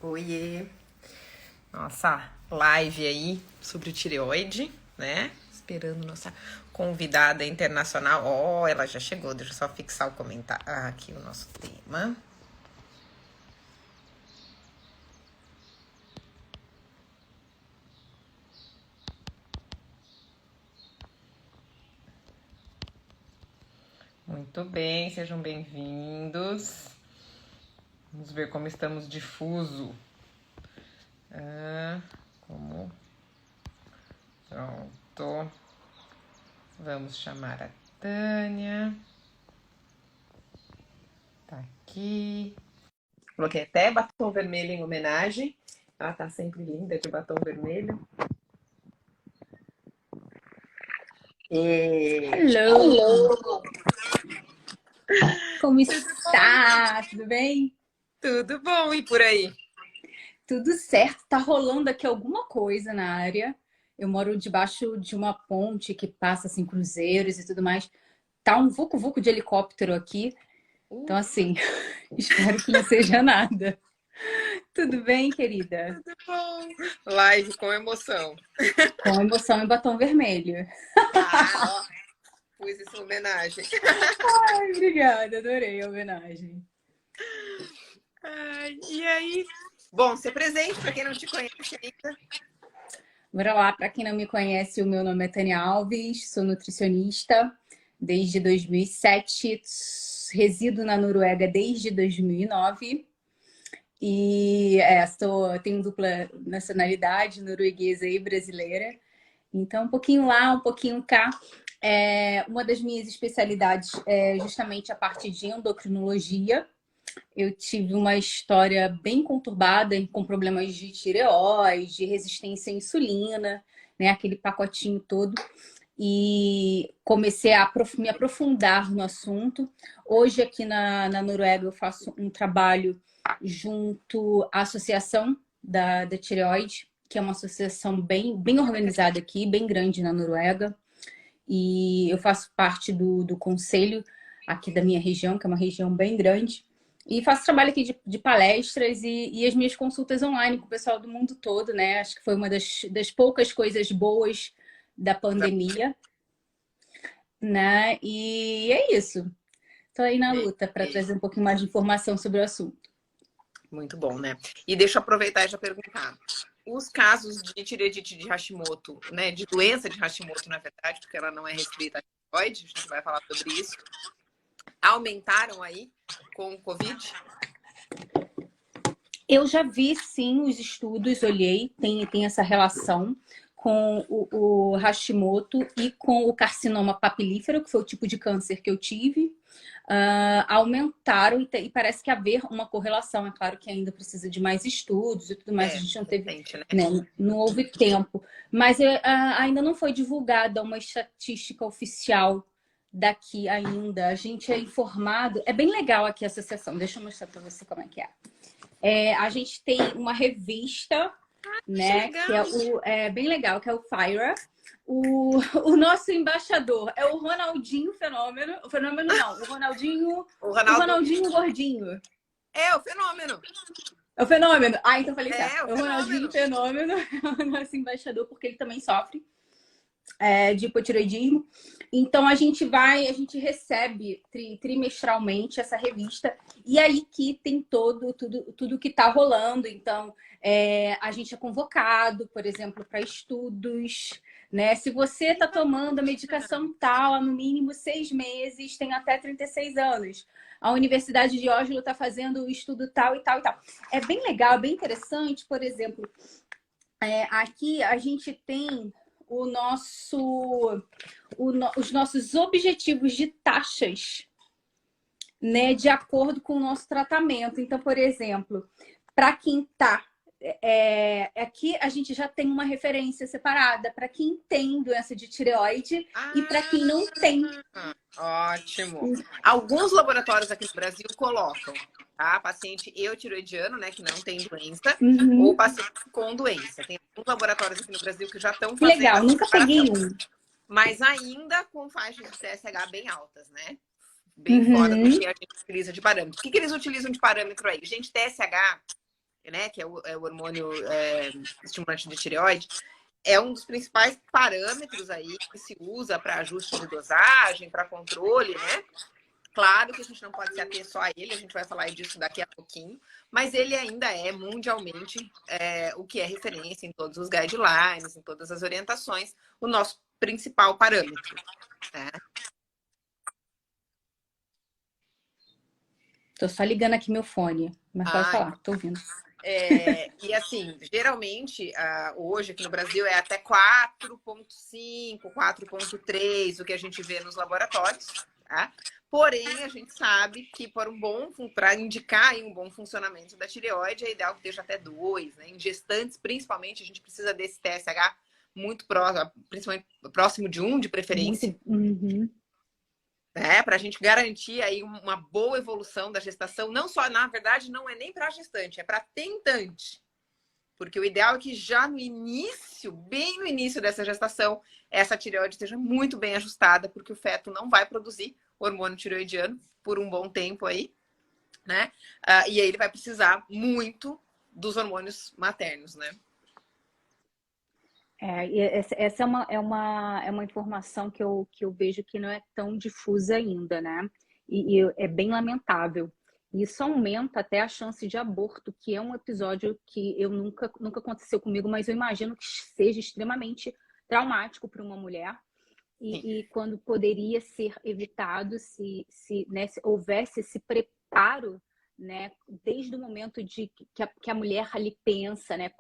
Oiê! Nossa live aí sobre o tireoide, né? Esperando nossa convidada internacional. Ó, ela já chegou, deixa eu só fixar o comentário. Aqui o nosso tema. Muito bem, sejam bem-vindos. Vamos ver como estamos difuso. Como? Pronto. Vamos chamar a Tânia. Tá aqui. Coloquei até batom vermelho em homenagem. Ela tá sempre linda de batom vermelho. Hello! Como está? Tudo bem? Tudo bom, e por aí? Tudo certo. Tá rolando aqui alguma coisa na área. Eu moro debaixo de uma ponte que passa assim cruzeiros e tudo mais. Tá um vucu-vucu de helicóptero aqui. Então assim, espero que não seja nada. Tudo bem, querida? Tudo bom. Live com emoção. Com emoção e batom vermelho. Ó, pus isso em homenagem. Ai, obrigada, adorei a homenagem. E aí? Bom, se presente para quem não te conhece ainda. Bora lá, para quem não me conhece, o meu nome é Tânia Alves, sou nutricionista desde 2007, resido na Noruega desde 2009 e tenho dupla nacionalidade, norueguesa e brasileira. Então, um pouquinho lá, um pouquinho cá. Uma das minhas especialidades é justamente a parte de endocrinologia. Eu tive uma história bem conturbada com problemas de tireoide, de resistência à insulina, né? Aquele pacotinho todo. E comecei a me aprofundar no assunto. Hoje, aqui na Noruega, eu faço um trabalho junto à Associação da Tireoide, que é uma associação bem organizada aqui, bem grande na Noruega. E eu faço parte do conselho aqui da minha região, que é uma região bem grande. E faço trabalho aqui de palestras e as minhas consultas online com o pessoal do mundo todo, né? Acho que foi uma das poucas coisas boas da pandemia, né? E é isso. Tô aí na luta para trazer um pouquinho mais de informação sobre o assunto. Muito bom, né? E deixa eu aproveitar e já perguntar. Os casos de tireoidite de Hashimoto, né? De doença de Hashimoto, na verdade, porque ela não é restrita à tireoide, a gente vai falar sobre isso. Aumentaram aí com o Covid? Eu já vi, sim, os estudos, olhei, tem essa relação com o Hashimoto e com o carcinoma papilífero, que foi o tipo de câncer que eu tive. Aumentaram e parece que haver uma correlação. É claro que ainda precisa de mais estudos e tudo mais, a gente não teve, né? Não houve tempo. Mas ainda não foi divulgada uma estatística oficial daqui ainda. A gente é informado. É bem legal aqui a associação. Deixa eu mostrar para você como é que é. A gente tem uma revista, né? Que é bem legal, que é o Fire. O nosso embaixador é o Ronaldinho Fenômeno. O Fenômeno não, o Ronaldinho Gordinho. É o Fenômeno. É o Fenômeno. Então falei certo. É o Ronaldinho Fenômeno é o nosso embaixador, porque ele também sofre de hipotireoidismo. Então a gente recebe trimestralmente essa revista e aí que tem tudo que está rolando. Então a gente é convocado, por exemplo, para estudos, né? Se você está tomando a medicação tal há no mínimo 6 meses, tem até 36 anos. A Universidade de Oslo está fazendo o estudo tal e tal e tal. É bem legal, é bem interessante. Por exemplo, aqui a gente tem os nossos objetivos de taxas, né, de acordo com o nosso tratamento. Então, por exemplo, para quem está aqui a gente já tem uma referência separada para quem tem doença de tireoide e para quem não tem. Ótimo. Alguns laboratórios aqui no Brasil colocam, tá? Paciente eutiroidiano, né, que não tem doença, ou paciente com doença. Tem alguns laboratórios aqui no Brasil que já estão fazendo. Legal, nunca peguei um. Mas ainda com faixas de TSH bem altas, né? Bem fora do que a gente utiliza de parâmetro. O que eles utilizam de parâmetro aí? Gente, TSH né, que é o hormônio estimulante de tireoide, é um dos principais parâmetros aí que se usa para ajuste de dosagem, para controle, né? Claro que a gente não pode se ater só a ele, a gente vai falar disso daqui a pouquinho, mas ele ainda é mundialmente o que é referência em todos os guidelines, em todas as orientações, o nosso principal parâmetro. Né? Tô só ligando aqui meu fone, mas pode falar, tô ouvindo. E assim, geralmente, hoje aqui no Brasil é até 4,5, 4,3 o que a gente vê nos laboratórios, tá? Porém, a gente sabe que para indicar aí um bom funcionamento da tireoide, é ideal que esteja até 2, né? Em gestantes, principalmente, a gente precisa desse TSH muito próximo, principalmente próximo de 1, de preferência. Uhum. Para a gente garantir aí uma boa evolução da gestação, não só, na verdade, não é nem para gestante, é para tentante. Porque o ideal é que já no início, bem no início dessa gestação, essa tireoide esteja muito bem ajustada, porque o feto não vai produzir hormônio tireoidiano por um bom tempo aí, né? E aí ele vai precisar muito dos hormônios maternos, né? E essa é uma informação que eu vejo que não é tão difusa ainda, né? E é bem lamentável. Isso aumenta até a chance de aborto, que é um episódio que eu nunca aconteceu comigo, mas eu imagino que seja extremamente traumático para uma mulher. E quando poderia ser evitado se houvesse esse preparo, né, desde o momento que a mulher ali pensa, né,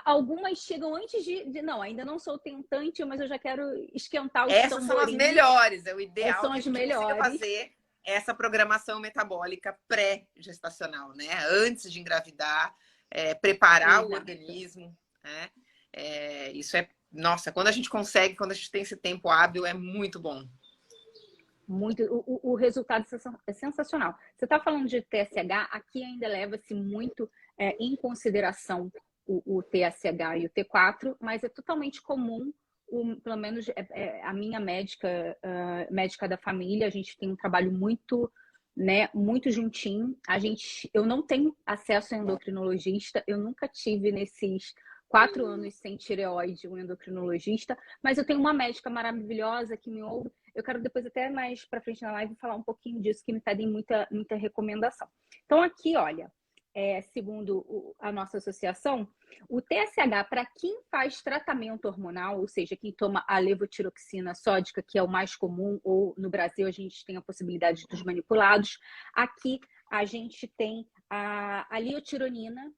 algumas chegam antes não, ainda não sou tentante, mas eu já quero esquentar os Essas são as melhores, é o ideal são que a as gente consiga fazer essa programação metabólica pré-gestacional, né, antes de engravidar, preparar o organismo, né, isso nossa, quando a gente consegue, quando a gente tem esse tempo hábil, é muito bom. Muito, o resultado é sensacional. Você está falando de TSH, aqui ainda leva-se muito em consideração o TSH e o T4, mas é totalmente comum, pelo menos a minha médica da família, a gente tem um trabalho muito, né, muito juntinho. Eu não tenho acesso a endocrinologista, eu nunca tive nesses 4 anos sem tireoide um endocrinologista, mas eu tenho uma médica maravilhosa que me ouve. Eu quero depois até mais para frente na live falar um pouquinho disso, que me pedem muita recomendação. Então aqui, olha, segundo a nossa associação, o TSH para quem faz tratamento hormonal, ou seja, quem toma a levotiroxina sódica, que é o mais comum, ou no Brasil a gente tem a possibilidade dos manipulados, aqui a gente tem a liotironina,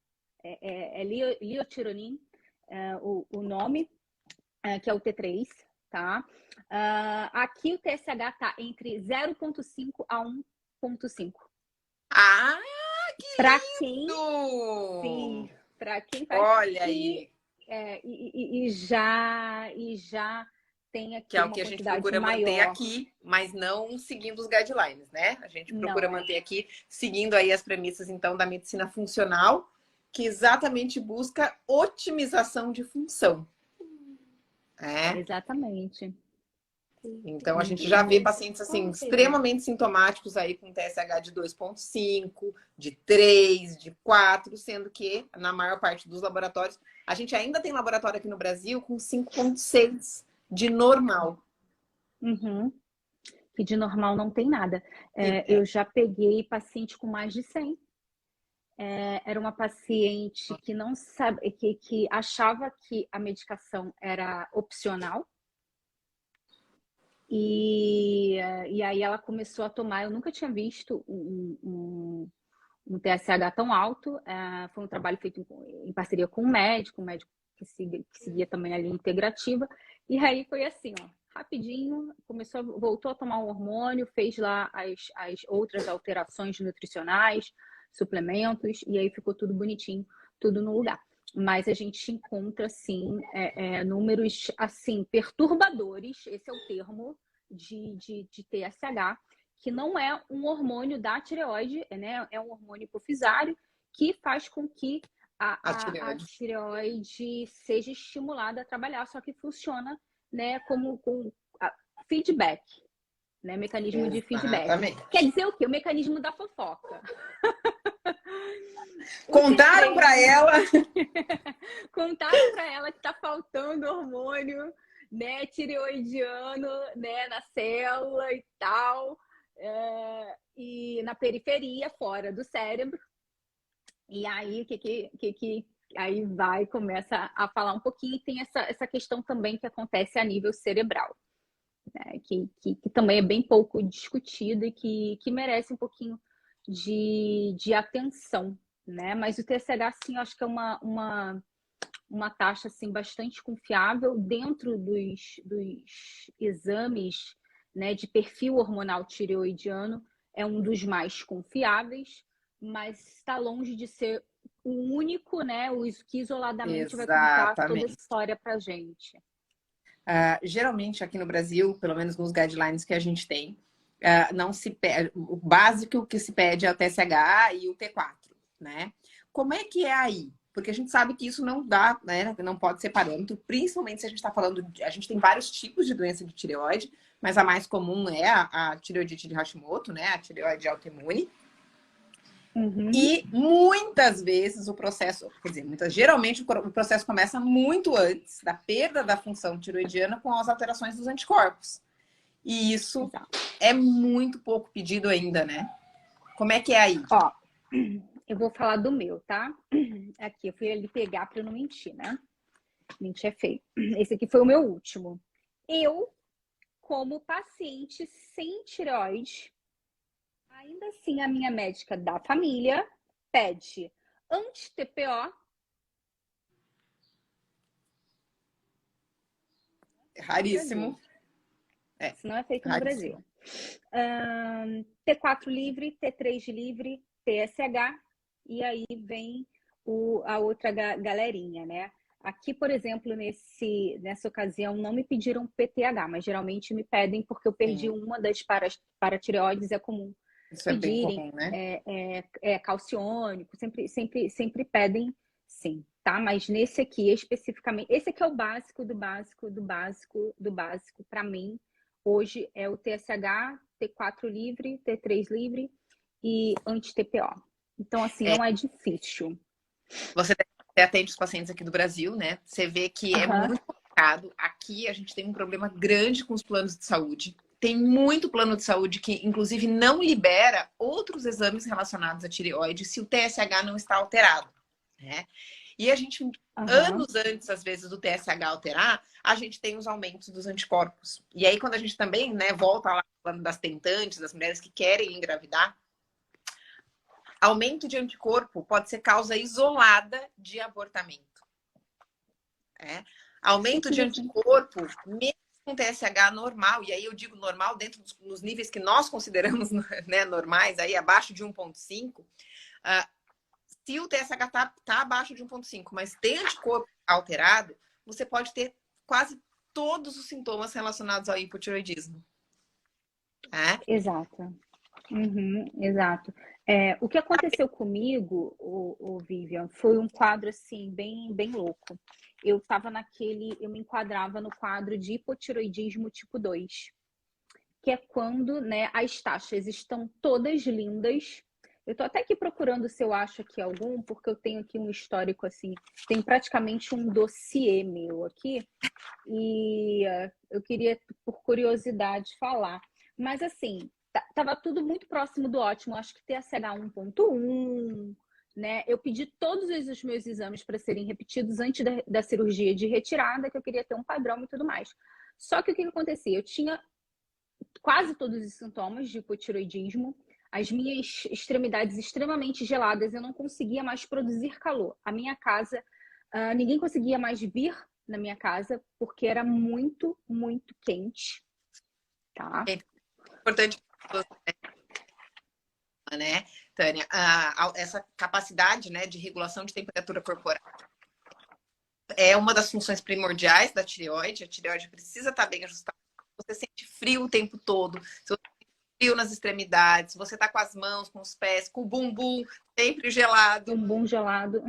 liotironin, o nome, que é o T3, tá? Aqui o TSH tá entre 0,5 a 1,5. Ah, que lindo! Sim, para quem faz. Olha aí. E já tem aqui que é o uma que a gente quantidade procura maior. manter aqui, mas não seguindo os guidelines, né? A gente procura manter aqui, seguindo aí as premissas, então, da medicina funcional, que exatamente busca otimização de função. Exatamente. Então, a gente já vê pacientes, assim, extremamente sintomáticos aí com TSH de 2,5, de 3, de 4, sendo que, na maior parte dos laboratórios, a gente ainda tem laboratório aqui no Brasil com 5,6 de normal. Uhum. Que de normal não tem nada. Eu já peguei paciente com mais de 100. Era uma paciente que não sabe, que achava que a medicação era opcional. E aí ela começou a tomar. Eu nunca tinha visto um TSH tão alto. Foi um trabalho feito em parceria com um médico que seguia também a linha integrativa. E aí foi assim, ó, rapidinho, voltou a tomar um hormônio, fez lá as outras alterações nutricionais, suplementos, e aí ficou tudo bonitinho, tudo no lugar. Mas a gente encontra, sim, números, assim, perturbadores, esse é o termo, de TSH, que não é um hormônio da tireoide, né? É um hormônio hipofisário que faz com que a tireoide seja estimulada a trabalhar, só que funciona, né, como com feedback, né? Mecanismo de feedback. Quer dizer o quê? O mecanismo da fofoca. Contaram para ela. Contaram para ela que tá faltando hormônio, né, tireoidiano, né, na célula e tal, e na periferia, fora do cérebro. E aí, aí vai, começa a falar um pouquinho, e tem essa questão também que acontece a nível cerebral, né? Que também é bem pouco discutido e que merece um pouquinho de atenção, né? Mas o TSH, sim, eu acho que é uma taxa assim, bastante confiável dentro dos exames, né, de perfil hormonal tireoidiano, é um dos mais confiáveis, mas está longe de ser o único, né, o que isoladamente vai contar toda essa Exatamente. história para a gente. Geralmente aqui no Brasil, pelo menos nos guidelines que a gente tem, não se pede, o básico que se pede é o TSH e o T4, né? Como é que é aí? Porque a gente sabe que isso não dá, né? Não pode ser parâmetro, principalmente se a gente está falando. A gente tem vários tipos de doença de tireoide, mas a mais comum é a tireoidite de Hashimoto, né? A tireoide autoimune. Uhum. E muitas vezes o processo, quer dizer, geralmente o processo começa muito antes da perda da função tiroidiana com as alterações dos anticorpos. E isso é muito pouco pedido ainda, né? Como é que é aí? Ó, eu vou falar do meu, tá? Aqui, eu fui ali pegar para eu não mentir, né? Mentir é feio. Esse aqui foi o meu último. Eu, como paciente sem tireoide, ainda assim a minha médica da família pede anti-TPO. Raríssimo. Isso não é feito no Raríssimo. Brasil. T4 livre, T3 livre, TSH, e aí vem a outra galerinha, né? Aqui, por exemplo, nessa ocasião, não me pediram PTH, mas geralmente me pedem porque eu perdi uma das paratireoides, é comum Isso é bem pedirem, comum, né? calciônico, sempre pedem, sim, tá? Mas nesse aqui, especificamente, esse aqui é o básico do básico do básico do básico para mim. Hoje é o TSH, T4 livre, T3 livre e anti-TPO. Então, assim, não é difícil. Você atende os pacientes aqui do Brasil, né? Você vê que é muito complicado. Aqui a gente tem um problema grande com os planos de saúde. Tem muito plano de saúde que, inclusive, não libera outros exames relacionados à tireoide se o TSH não está alterado, né? E a gente, anos antes, às vezes, do TSH alterar, a gente tem os aumentos dos anticorpos. E aí, quando a gente também, né, volta lá falando das tentantes, das mulheres que querem engravidar, aumento de anticorpo pode ser causa isolada de abortamento. Aumento de anticorpo, mesmo com TSH normal, e aí eu digo normal dentro dos níveis que nós consideramos, né, normais, aí abaixo de 1,5, se o TSH tá abaixo de 1,5, mas tem anticorpo alterado, você pode ter quase todos os sintomas relacionados ao hipotireoidismo. Exato. Exato. O que aconteceu comigo, o Vivian, foi um quadro assim bem, bem louco. Eu me enquadrava no quadro de hipotireoidismo tipo 2, que é quando, né, as taxas estão todas lindas. Eu tô até aqui procurando se eu acho aqui algum, porque eu tenho aqui um histórico assim, tem praticamente um dossiê meu aqui, e eu queria, por curiosidade, falar. Mas assim, tava tudo muito próximo do ótimo. Acho que TSH 1,1, né? Eu pedi todos os meus exames para serem repetidos antes da cirurgia de retirada, que eu queria ter um padrão e tudo mais. Só que o que acontecia? Eu tinha quase todos os sintomas de hipotireoidismo, as minhas extremidades extremamente geladas, eu não conseguia mais produzir calor. A minha casa, ninguém conseguia mais vir na minha casa porque era muito, muito quente. Tá? É importante, né, Tânia, essa capacidade, né, de regulação de temperatura corporal é uma das funções primordiais da tireoide. A tireoide precisa estar bem ajustada. Você sente frio o tempo todo, se você sente frio nas extremidades, você tá com as mãos, com os pés, com o bumbum sempre gelado. Bumbum gelado.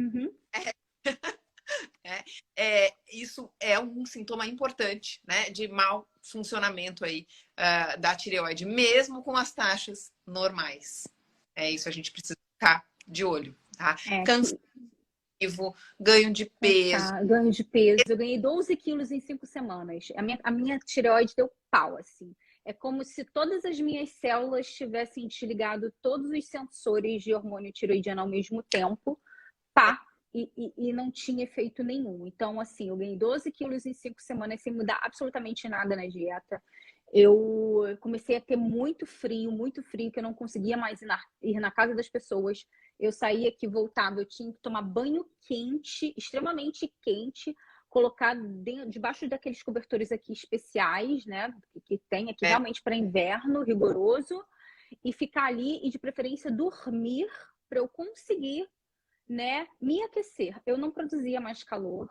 Isso é um sintoma importante, né, de mau funcionamento aí da tireoide, mesmo com as taxas normais. É isso, a gente precisa ficar de olho. tá? É, Cansativo, ganho de peso. ganho de peso. Eu ganhei 12 quilos em 5 semanas. A minha tireoide deu pau, assim. É como se todas as minhas células tivessem desligado todos os sensores de hormônio tireoidiano ao mesmo tempo, pá, e não tinha efeito nenhum. Então, assim, eu ganhei 12 quilos em 5 semanas sem mudar absolutamente nada na dieta. Eu comecei a ter muito frio, que eu não conseguia mais ir na casa das pessoas. Eu saía aqui, voltava, eu tinha que tomar banho quente, extremamente quente, colocar debaixo daqueles cobertores aqui especiais, né? Que tem aqui É. realmente para inverno rigoroso, e ficar ali e de preferência dormir para eu conseguir, né, me aquecer. Eu não produzia mais calor,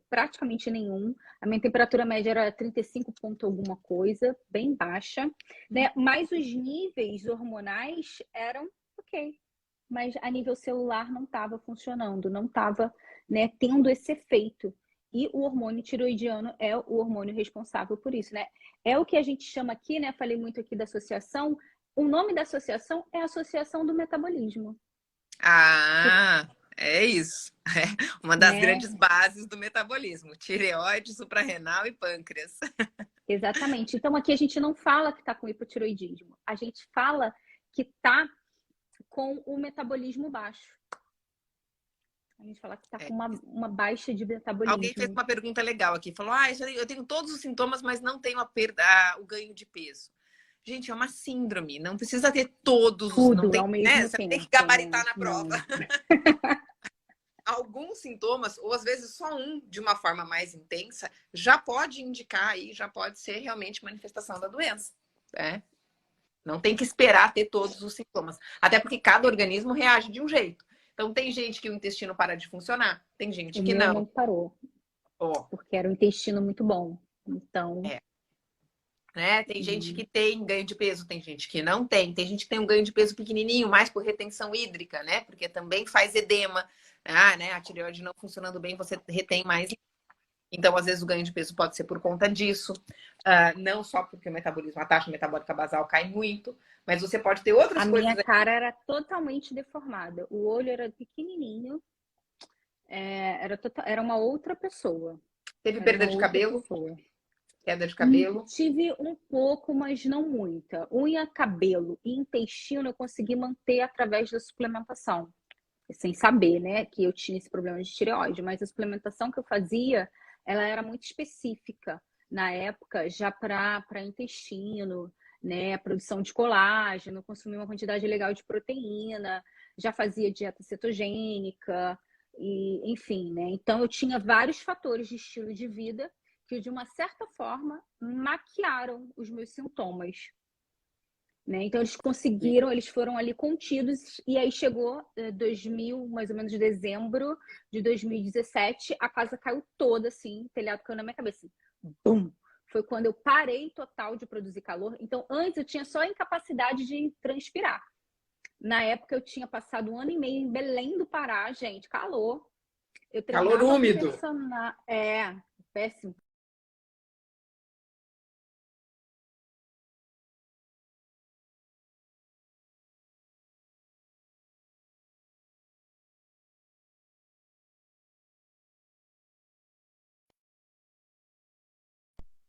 praticamente nenhum. A minha temperatura média era 35 ponto alguma coisa, bem baixa, né? Mas os níveis hormonais eram ok. Mas a nível celular não estava funcionando, não estava, né, tendo esse efeito. E o hormônio tiroidiano é o hormônio responsável por isso, né? É o que a gente chama aqui, né? Falei muito aqui da associação. O nome da associação é Associação do Metabolismo. Ah, é isso. É uma das Né? grandes bases do metabolismo: tireoide, suprarrenal e pâncreas. Exatamente. Então aqui a gente não fala que está com hipotiroidismo, a gente fala que está com o metabolismo baixo. A gente fala que está com uma baixa de Alguém fez metabolismo. uma pergunta legal aqui. Falou: ah, eu tenho todos os sintomas, mas não tenho a perda, o ganho de peso. Gente, é uma síndrome. Não precisa ter todos os. Não Tudo tem, ao né? mesmo Você não tem que tempo, gabaritar né? na prova. Não. Alguns sintomas, ou às vezes só um, de uma forma mais intensa, já pode indicar aí, já pode ser realmente manifestação da doença. Né? Não tem que esperar ter todos os sintomas. Até porque cada organismo reage de um jeito. Então, tem gente que o intestino para de funcionar, tem gente O que meu não. não parou, Ó, porque era um intestino muito bom. Então, é, né? Tem gente que tem ganho de peso, tem gente que não tem. Tem gente que tem um ganho de peso pequenininho, mais por retenção hídrica, né? Porque também faz edema. Ah, né? A tireoide não funcionando bem, você retém mais. Então, às vezes, o ganho de peso pode ser por conta disso. Não só porque o metabolismo, a taxa metabólica basal cai muito, mas você pode ter a outras minha coisas aí. cara era totalmente deformada. O olho era pequenininho, era uma outra pessoa. Teve Era perda uma de outra cabelo, pessoa. queda de cabelo. Tive um pouco, mas não muita. Unha, cabelo e intestino eu consegui manter através da suplementação. Sem saber, né, que eu tinha esse problema de tireoide, mas a suplementação que eu fazia, ela era muito específica na época, já para intestino, né, produção de colágeno, consumir uma quantidade legal de proteína, já fazia dieta cetogênica, e enfim, né? Então eu tinha vários fatores de estilo de vida que de uma certa forma maquiaram os meus sintomas, né? Então eles conseguiram, eles foram ali contidos e aí chegou 2000, mais ou menos dezembro de 2017, a casa caiu toda assim, o telhado caiu na minha cabeça. Bum! Foi quando eu parei total de produzir calor. Então antes eu tinha só a incapacidade de transpirar. Na época eu tinha passado 1 ano e meio em Belém do Pará, gente, calor. Eu Calor treinava com úmido. personal, péssimo.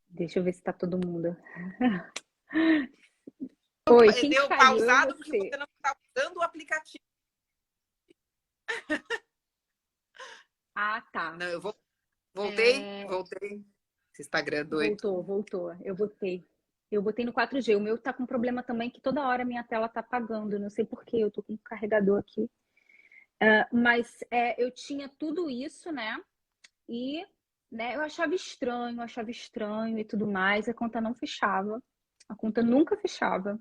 Deixa eu ver se tá todo mundo. Oi, quem Deu caiu? Eu pausado porque você. você não está usando o aplicativo. Ah, tá. Não, eu voltei, É, voltei. Esse Instagram é doido. voltou. Eu botei. Eu botei no 4G. O meu tá com problema também que toda hora minha tela tá apagando. Não sei por quê. Eu tô com um carregador aqui. Mas eu tinha tudo isso, né? E né, eu achava estranho e tudo mais. A conta não fechava. A conta nunca fechava.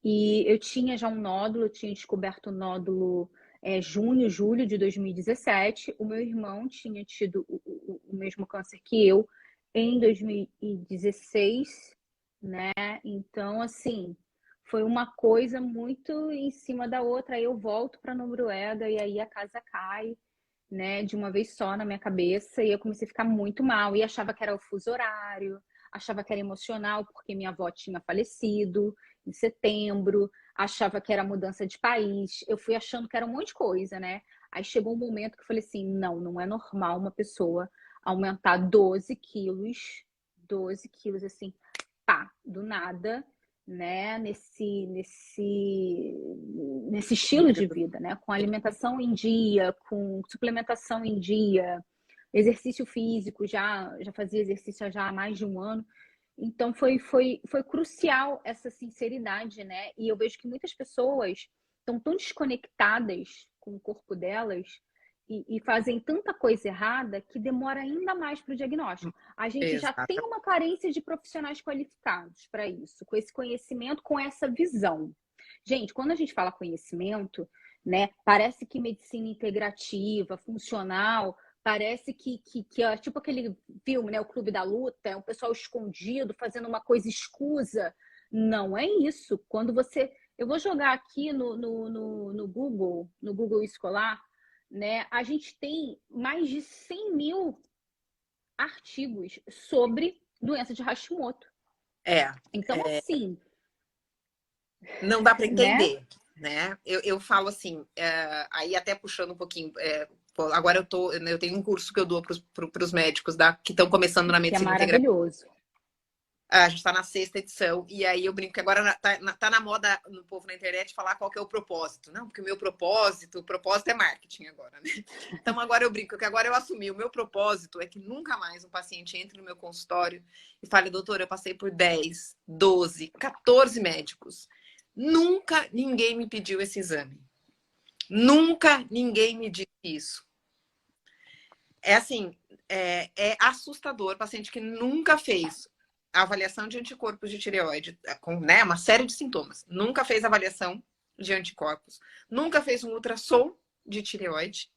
E eu tinha já um nódulo, eu tinha descoberto o nódulo junho, julho de 2017. O meu irmão tinha tido o mesmo câncer que eu em 2016, né? Então, assim, foi uma coisa muito em cima da outra. Aí eu volto para Noruega e aí a casa cai, né, de uma vez só na minha cabeça, e eu comecei a ficar muito mal e achava que era o fuso horário, achava que era emocional porque minha avó tinha falecido. em setembro, achava que era mudança de país, eu fui achando que era um monte de coisa, né? Aí chegou um momento que eu falei assim, não é normal uma pessoa aumentar 12 quilos assim, pá, do nada, né? Nesse estilo de vida, né? Com alimentação em dia, com suplementação em dia, exercício físico, já fazia exercício já há mais de um ano. Então foi crucial essa sinceridade, né? E eu vejo que muitas pessoas estão tão desconectadas com o corpo delas e fazem tanta coisa errada que demora ainda mais para o diagnóstico. A gente já tem Exato. uma carência de profissionais qualificados para isso, com esse conhecimento, com essa visão. Gente, quando a gente fala conhecimento, né, parece que medicina integrativa, funcional, parece que é tipo aquele filme, né, o Clube da Luta, é um pessoal escondido, fazendo uma coisa escusa. Não é isso. Quando você... Eu vou jogar aqui no Google Escolar, né? A gente tem mais de 100 mil artigos sobre doença de Hashimoto. Então, assim... Não dá para né? entender, né? Eu falo assim, aí até puxando um pouquinho... agora eu tenho um curso que eu dou para os médicos que estão começando na Que é medicina integrativa. maravilhoso. A gente está na 6ª edição, e aí eu brinco que agora tá na moda no povo na internet falar qual que é o propósito. Não, porque o propósito é marketing agora, né? Então agora eu brinco que agora eu assumi, o meu propósito é que nunca mais um paciente entre no meu consultório e fale, doutor, eu passei por 10, 12, 14 médicos. Nunca ninguém me pediu esse exame. Nunca ninguém me disse isso. É assim, é assustador, paciente que nunca fez a avaliação de anticorpos de tireoide, com, né, uma série de sintomas. Nunca fez avaliação de anticorpos. Nunca fez um ultrassom de tireoide.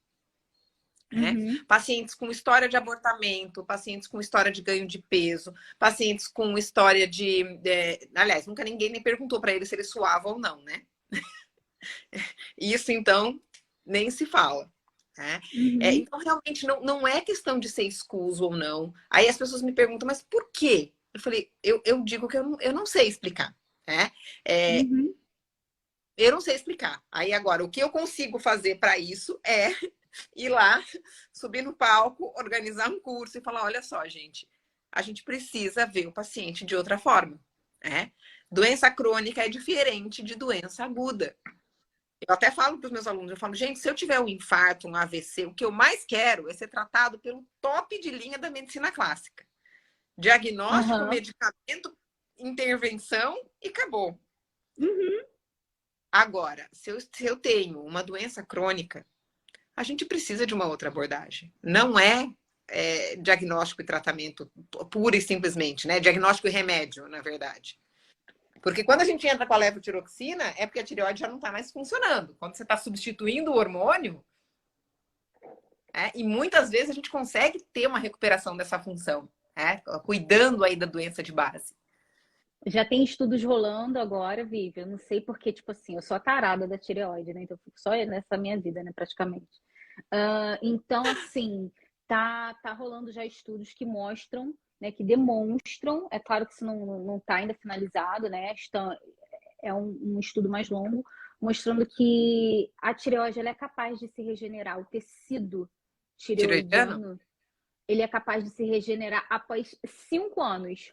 Né? Pacientes com história de abortamento, pacientes com história de ganho de peso, pacientes com história aliás, nunca ninguém me perguntou para ele se ele suava ou não, né? Isso, então, nem se fala. Né? Então, realmente, não é questão de ser escuso ou não. Aí as pessoas me perguntam, mas por quê? Eu falei, eu digo que eu não sei explicar. Né? Eu não sei explicar. Aí agora, o que eu consigo fazer para isso é ir lá, subir no palco, organizar um curso e falar, olha só, gente, a gente precisa ver o paciente de outra forma. Né? Doença crônica é diferente de doença aguda. Eu até falo para os meus alunos, eu falo, gente, se eu tiver um infarto, um AVC, o que eu mais quero é ser tratado pelo top de linha da medicina clássica. Diagnóstico, medicamento, intervenção e acabou. Agora, se eu tenho uma doença crônica, a gente precisa de uma outra abordagem. Não é diagnóstico e tratamento pura e simplesmente, né? Diagnóstico e remédio, na verdade. Porque quando a gente entra com a levotiroxina, é porque a tireoide já não está mais funcionando. Quando você está substituindo o hormônio, e muitas vezes a gente consegue ter uma recuperação dessa função, cuidando aí da doença de base. Já tem estudos rolando agora, Vivi. Eu não sei porque, tipo assim, eu sou a tarada da tireoide, né? Então, eu fico só nessa minha vida, né? Praticamente. Então, assim, tá rolando já estudos que mostram, né? Que demonstram, é claro que isso não tá ainda finalizado, né? É um estudo mais longo, mostrando que a tireoide ela é capaz de se regenerar. O tecido tireoidiano, ele é capaz de se regenerar após 5 anos.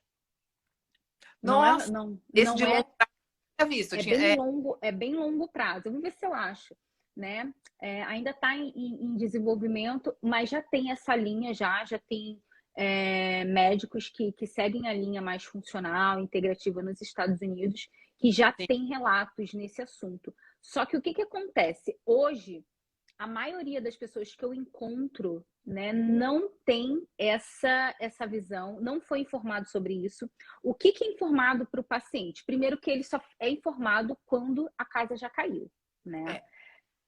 Nossa, não esse de é, longo prazo eu tinha visto. é bem longo prazo. Vamos ver se eu acho, né? Ainda está em desenvolvimento, mas já tem essa linha, já tem médicos que seguem a linha mais funcional, integrativa nos Estados Unidos, que já tem relatos nesse assunto. Só que o que acontece? Hoje, a maioria das pessoas que eu encontro, né, não tem essa visão, não foi informado sobre isso. O que é informado para o paciente? Primeiro que ele só é informado quando a casa já caiu, né?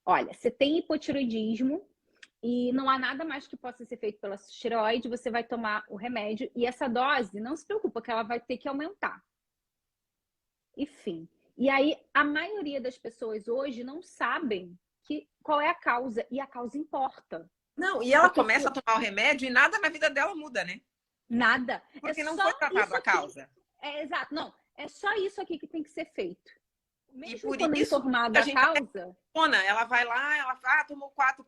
Olha, você tem hipotiroidismo e não há nada mais que possa ser feito pela tireoide, você vai tomar o remédio e essa dose, não se preocupa que ela vai ter que aumentar. Enfim. E aí, a maioria das pessoas hoje não sabem qual é a causa, e a causa importa. Não, e ela começa a tomar o remédio e nada na vida dela muda, né? Nada. Porque não foi tratado a causa. Exato. Não, É só isso aqui que tem que ser feito. E Mesmo por quando é isso, informada a a gente causa, ela vai lá, ela fala, tomou 4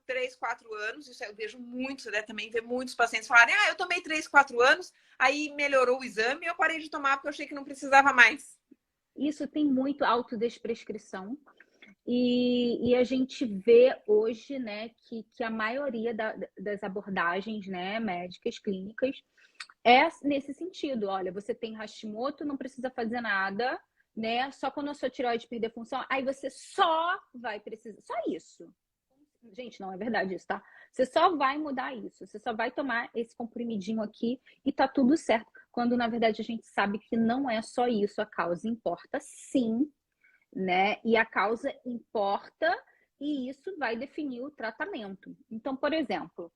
anos, isso eu vejo muito, você deve também ver muitos pacientes falarem, eu tomei 3, 4 anos, aí melhorou o exame e eu parei de tomar porque eu achei que não precisava mais. isso tem muito autodesprescrição. E a gente vê hoje, né, que a maioria das abordagens, né, médicas, clínicas, é nesse sentido. Olha, você tem Hashimoto, não precisa fazer nada, né? Só quando a sua tireoide perder função, aí você só vai precisar. Só isso. Gente, não é verdade isso, tá? Você só vai mudar isso. Você só vai tomar esse comprimidinho aqui e tá tudo certo. Quando, na verdade, a gente sabe que não é só isso. A causa importa, sim, né? E a causa importa e isso vai definir o tratamento. Então, por exemplo,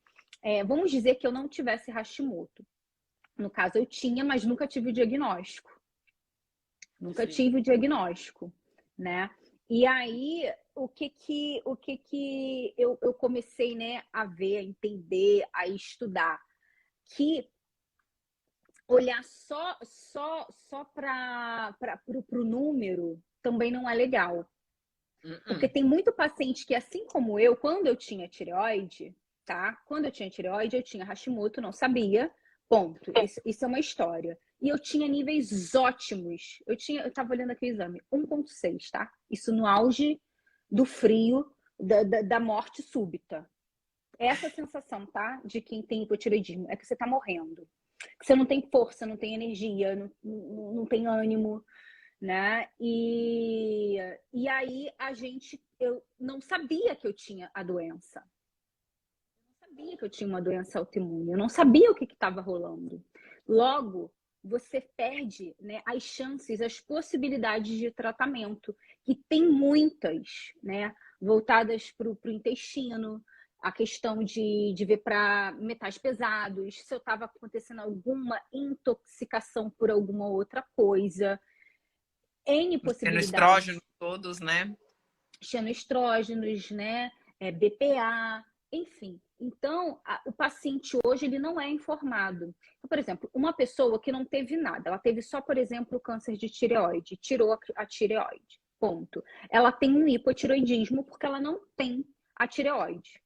vamos dizer que eu não tivesse Hashimoto. No caso, eu tinha, mas nunca tive o diagnóstico. Nunca Sim. tive o diagnóstico, né? E aí, o que eu comecei, né, a ver, a entender, a estudar? Que olhar só para o número também não é legal. Porque tem muito paciente que, assim como eu, quando eu tinha tireoide, tá? Quando eu tinha tireoide, eu tinha Hashimoto, não sabia. Ponto. Isso é uma história. E eu tinha níveis ótimos. Eu tava olhando aqui o exame, 1,6, tá? Isso no auge do frio, da morte súbita. Essa sensação, tá? De quem tem hipotireoidismo, é que você tá morrendo. Que você não tem força, não tem energia, não tem ânimo, né? E aí eu não sabia que eu tinha a doença. Eu não sabia que eu tinha uma doença autoimune. Eu não sabia o que estava rolando. Logo, você perde, né, as chances, as possibilidades de tratamento, que tem muitas, né? Voltadas para o intestino, a questão de ver para metais pesados, se eu estava acontecendo alguma intoxicação por alguma outra coisa. N Estrógeno possibilidades, todos, né? xenoestrógenos, né? BPA, enfim. Então, o paciente hoje ele não é informado. Então, por exemplo, uma pessoa que não teve nada, ela teve só, por exemplo, o câncer de tireoide, tirou a tireoide, ponto. Ela tem um hipotireoidismo porque ela não tem a tireoide.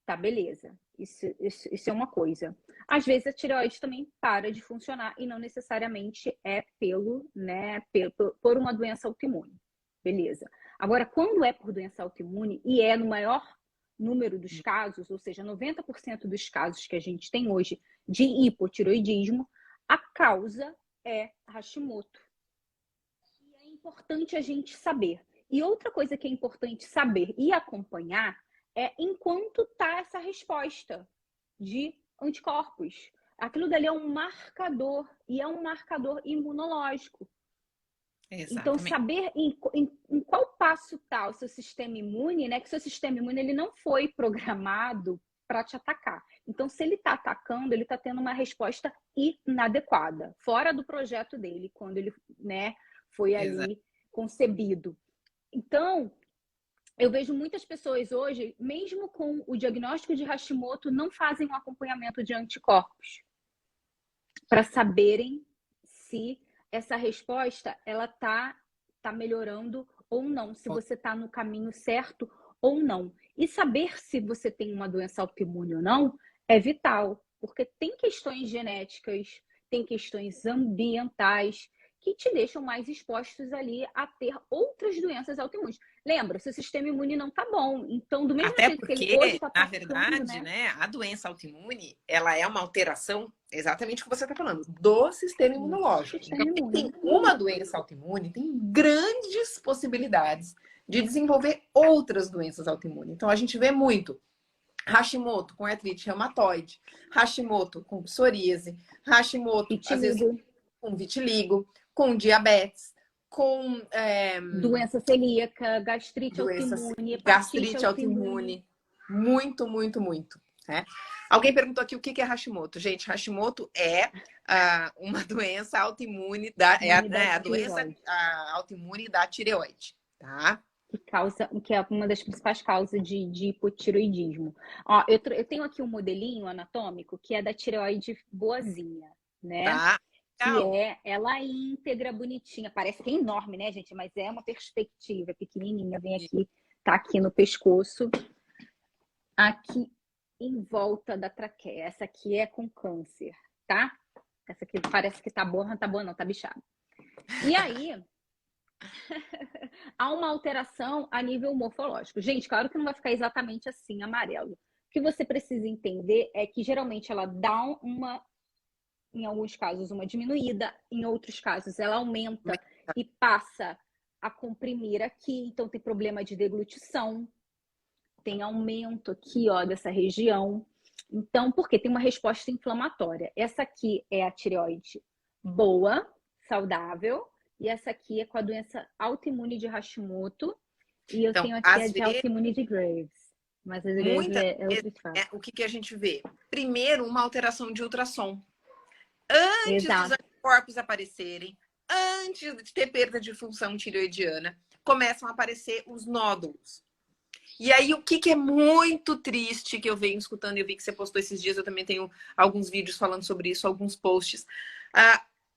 Tá, beleza. Isso é uma coisa. Às vezes a tireoide também para de funcionar e não necessariamente é por uma doença autoimune. Beleza. Agora, quando é por doença autoimune e é no maior número dos casos, ou seja, 90% dos casos que a gente tem hoje de hipotireoidismo, a causa é Hashimoto. E é importante a gente saber. E outra coisa que é importante saber e acompanhar enquanto tá essa resposta de anticorpos. Aquilo dali é um marcador e é um marcador imunológico. Então, Exatamente. saber em qual passo está o seu sistema imune, né? Que o seu sistema imune ele não foi programado para te atacar. Então, se ele está atacando, ele está tendo uma resposta inadequada, fora do projeto dele, quando ele, né, foi ali concebido. Então, eu vejo muitas pessoas hoje, mesmo com o diagnóstico de Hashimoto, não fazem um acompanhamento de anticorpos para saberem se essa resposta ela tá melhorando ou não, se você está no caminho certo ou não. E saber se você tem uma doença autoimune ou não é vital, porque tem questões genéticas, tem questões ambientais que te deixam mais expostos ali a ter outras doenças autoimunes. Lembra, seu sistema imune não tá bom. Então, do mesmo Até jeito que ele hoje porque, está na atacando, verdade, né? né, a doença autoimune, ela é uma alteração, exatamente o que você está falando, do sistema No imunológico. sistema Então, quem imune. tem uma doença autoimune tem grandes possibilidades de desenvolver outras doenças autoimunes. Então, a gente vê muito Hashimoto com artrite reumatoide, Hashimoto com psoríase, Hashimoto, às vezes, Vitiligo. com vitiligo, com diabetes, com Doença celíaca, gastrite doenças, autoimune, hepatite gastrite autoimune. autoimune. Muito, muito, muito. Né? Alguém perguntou aqui o que é Hashimoto. Gente, Hashimoto é uma doença autoimune a doença Tireoide, autoimune da tireoide, tá? que é uma das principais causas de hipotireoidismo. Ó, eu tenho aqui um modelinho anatômico que é da tireoide boazinha, né? Tá? que é ela íntegra, bonitinha. Parece que é enorme, né, gente? Mas é uma perspectiva pequenininha. Vem aqui, tá aqui no pescoço. Aqui em volta da traqueia. Essa aqui é com câncer, tá? Essa aqui parece que tá boa não, tá bichada. E aí, há uma alteração a nível morfológico. Gente, claro que não vai ficar exatamente assim, amarelo. O que você precisa entender é que geralmente ela dá em alguns casos, uma diminuída, em outros casos ela aumenta e passa a comprimir aqui, então tem problema de deglutição, tem aumento aqui, ó, dessa região. Então, por quê? Tem uma resposta inflamatória. Essa aqui é a tireoide boa, saudável, e essa aqui é com a doença autoimune de Hashimoto, e eu tenho aqui a de autoimune de Graves. Mas a de Graves é outra história. O que a gente vê? Primeiro, uma alteração de ultrassom. Antes dos anticorpos aparecerem, antes de ter perda de função tireoidiana, começam a aparecer os nódulos. E aí, o que é muito triste, que eu venho escutando, eu vi que você postou esses dias, eu também tenho alguns vídeos falando sobre isso, alguns posts.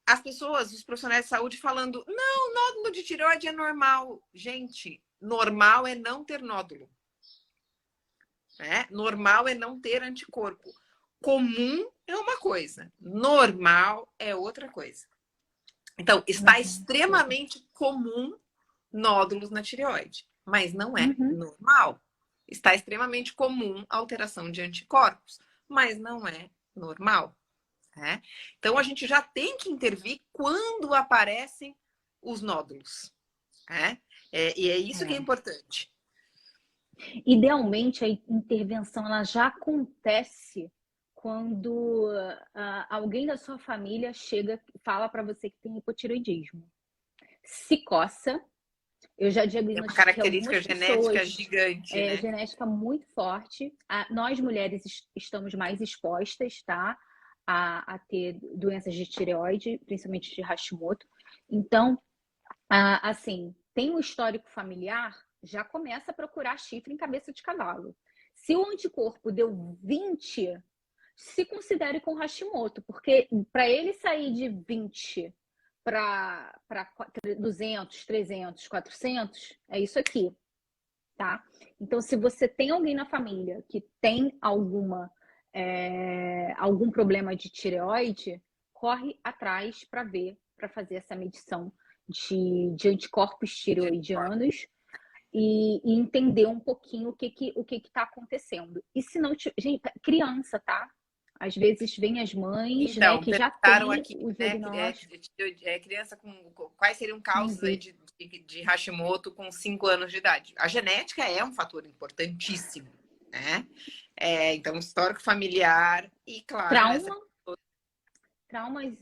As pessoas, os profissionais de saúde falando, não, nódulo de tireoide é normal. Gente, normal é não ter nódulo. Normal é não ter anticorpo. Comum é uma coisa, normal é outra coisa. Então, está extremamente comum nódulos na tireoide, mas não é normal. Está extremamente comum a alteração de anticorpos, mas não é normal. Então, a gente já tem que intervir quando aparecem os nódulos. E é isso que é importante. Idealmente, a intervenção ela já acontece quando alguém da sua família chega e fala para você que tem hipotireoidismo. Se coça, eu já diagnostiquei algumas característica genética gigante, né? Genética muito forte. Nós mulheres estamos mais expostas, tá? A ter doenças de tireoide, principalmente de Hashimoto. Então, assim, tem um histórico familiar, já começa a procurar chifre em cabeça de cavalo. Se o anticorpo deu 20, se considere com Hashimoto, porque para ele sair de 20 para 200, 300, 400, é isso aqui, tá? Então, se você tem alguém na família que tem algum problema de tireoide, corre atrás para ver, para fazer essa medição de anticorpos tireoidianos e entender um pouquinho o que está acontecendo. E se não, gente, criança, tá? Às vezes vem as mães, então, né, que já tem aqui, o diagnóstico. Criança com quais seriam causas de Hashimoto com 5 anos de idade? A genética é um fator importantíssimo, né? Então, histórico familiar e, claro... Traumas,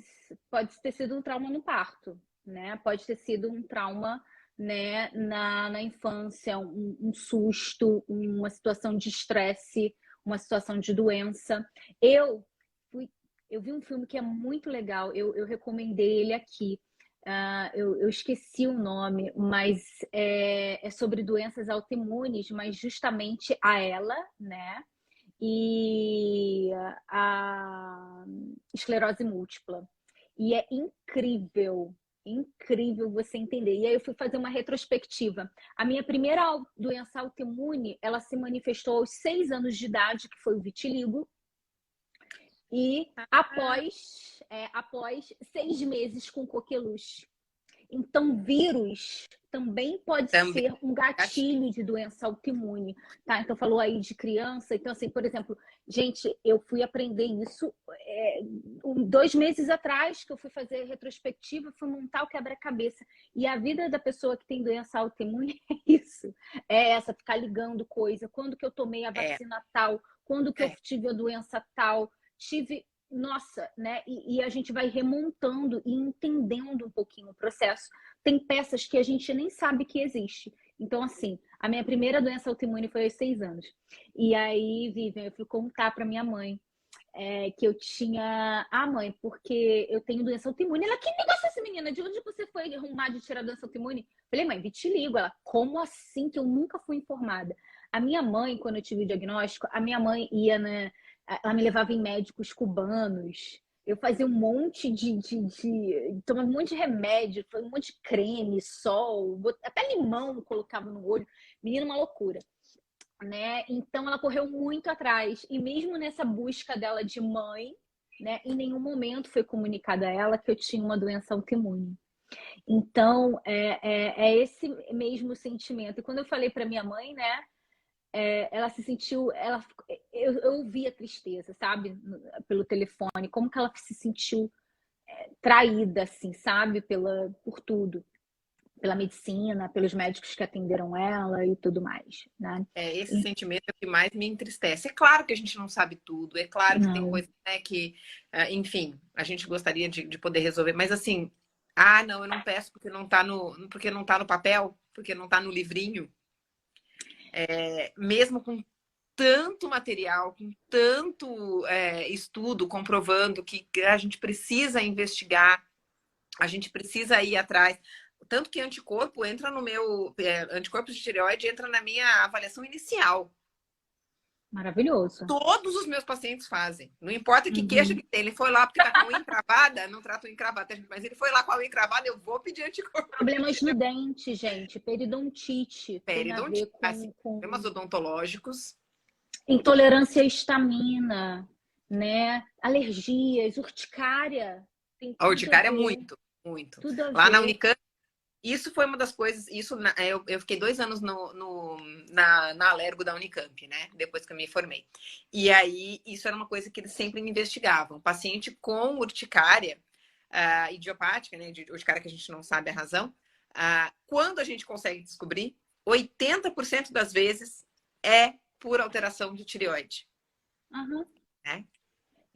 pode ter sido um trauma no parto, né? Pode ter sido um trauma, né, na infância, um susto, uma situação de estresse, uma situação de doença. Eu vi um filme que é muito legal, eu recomendei ele aqui. Eu esqueci o nome, mas é sobre doenças autoimunes, mas justamente a ela, né? E a esclerose múltipla. E é incrível você entender. E aí eu fui fazer uma retrospectiva. A minha primeira doença autoimune, ela se manifestou aos 6 anos de idade, que foi o vitiligo. E após 6 meses com coqueluche. Então, vírus também pode ser um gatilho de doença autoimune, tá? Então, falou aí de criança. Então, assim, por exemplo, gente, eu fui aprender isso 2 meses atrás, que eu fui fazer retrospectiva, fui montar o quebra-cabeça. E a vida da pessoa que tem doença autoimune é isso. É essa, ficar ligando coisa. Quando que eu tomei a vacina tal? Quando que eu tive a doença tal? Nossa, né? E a gente vai remontando e entendendo um pouquinho o processo. Tem peças que a gente nem sabe que existe. Então, assim, a minha primeira doença autoimune foi aos 6 anos. E aí, Vivian, eu fui contar para minha mãe que eu tinha... mãe, porque eu tenho doença autoimune. Ela, que negócio é essa, menina? De onde você foi arrumar de tirar doença autoimune? Falei, mãe, vitiligo. Ela, como assim que eu nunca fui informada? A minha mãe, quando eu tive o diagnóstico, a minha mãe ia ela me levava em médicos cubanos, Eu fazia um monte tomava um monte de remédio, um monte de creme, sol, até limão colocava no olho. Menina, uma loucura, né? Então ela correu muito atrás. E mesmo nessa busca dela de mãe, né, em nenhum momento foi comunicado a ela que eu tinha uma doença autoimune. Então, é esse mesmo sentimento. E quando eu falei para minha mãe, né, ela se sentiu, eu ouvi a tristeza, sabe, pelo telefone, como que ela se sentiu traída, assim, sabe, por tudo, pela medicina, pelos médicos que atenderam ela e tudo mais, né? Esse sentimento é o que mais me entristece. É claro que a gente não sabe tudo, é claro que tem Não. coisas, né, que, enfim, a gente gostaria de poder resolver, mas assim, não, eu não peço porque não tá no papel, porque não tá no livrinho. Mesmo com tanto material, com tanto estudo comprovando que a gente precisa investigar, a gente precisa ir atrás. Tanto que anticorpo entra no meu. Anticorpos de tireoide entra na minha avaliação inicial. Maravilhoso. Todos os meus pacientes fazem. Não importa que queixa que tem. Ele foi lá porque tá com unha encravada, não trato unha encravada, mas ele foi lá com a unha encravada, eu vou pedir anticorpo. Problemas no dente, gente. Periodontite. Tem a ver Assim, com problemas odontológicos. intolerância à histamina, né? Alergias, urticária. Tem A tudo a urticária é ver. muito, muito. Tudo a Lá na ver. Unicamp, isso foi uma das coisas. Eu fiquei 2 anos na Alergo da Unicamp, né? Depois que eu me formei. E aí, isso era uma coisa que eles sempre me investigavam. Paciente com urticária idiopática, né? De urticária que a gente não sabe a razão. Quando a gente consegue descobrir, 80% das vezes é por alteração de tireoide. Uhum. Né?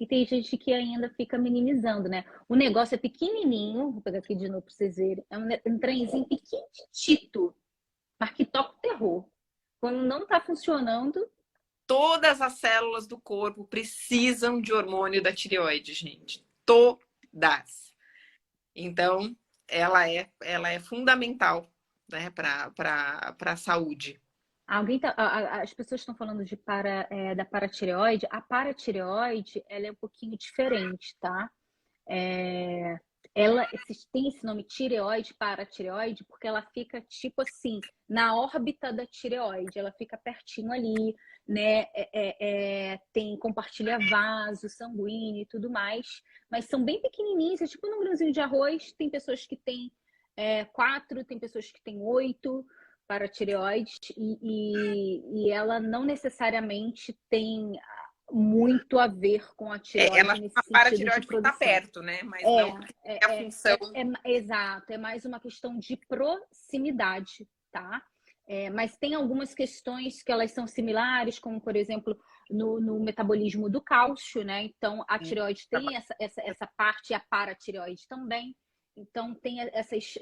E tem gente que ainda fica minimizando, né? O negócio é pequenininho, vou pegar aqui de novo para vocês verem. É um trenzinho pequitito, mas que toca o terror. Quando não tá funcionando, Todas as células do corpo precisam de hormônio da tireoide, gente. Todas. Então, ela é fundamental, né, para a saúde. as pessoas estão falando da paratireoide. A paratireoide, ela é um pouquinho diferente, tá? Ela tem esse nome tireoide, paratireoide, porque ela fica tipo assim, na órbita da tireoide, ela fica pertinho ali, né? Compartilha vaso sanguíneo e tudo mais, mas são bem pequenininhos, é tipo um grãozinho de arroz. Tem pessoas que têm 4, tem pessoas que têm 8 paratireoides, e ela não necessariamente tem muito a ver com a Ela tireoide nesse chama sentido de paratireoide porque está produção. perto, né? Mas não porque é a função. Exato, é mais uma questão de proximidade, tá? Mas tem algumas questões que elas são similares, como, por exemplo, no metabolismo do cálcio, né? Então, a tireoide tem essa parte e a paratireoide também. Então, tem essas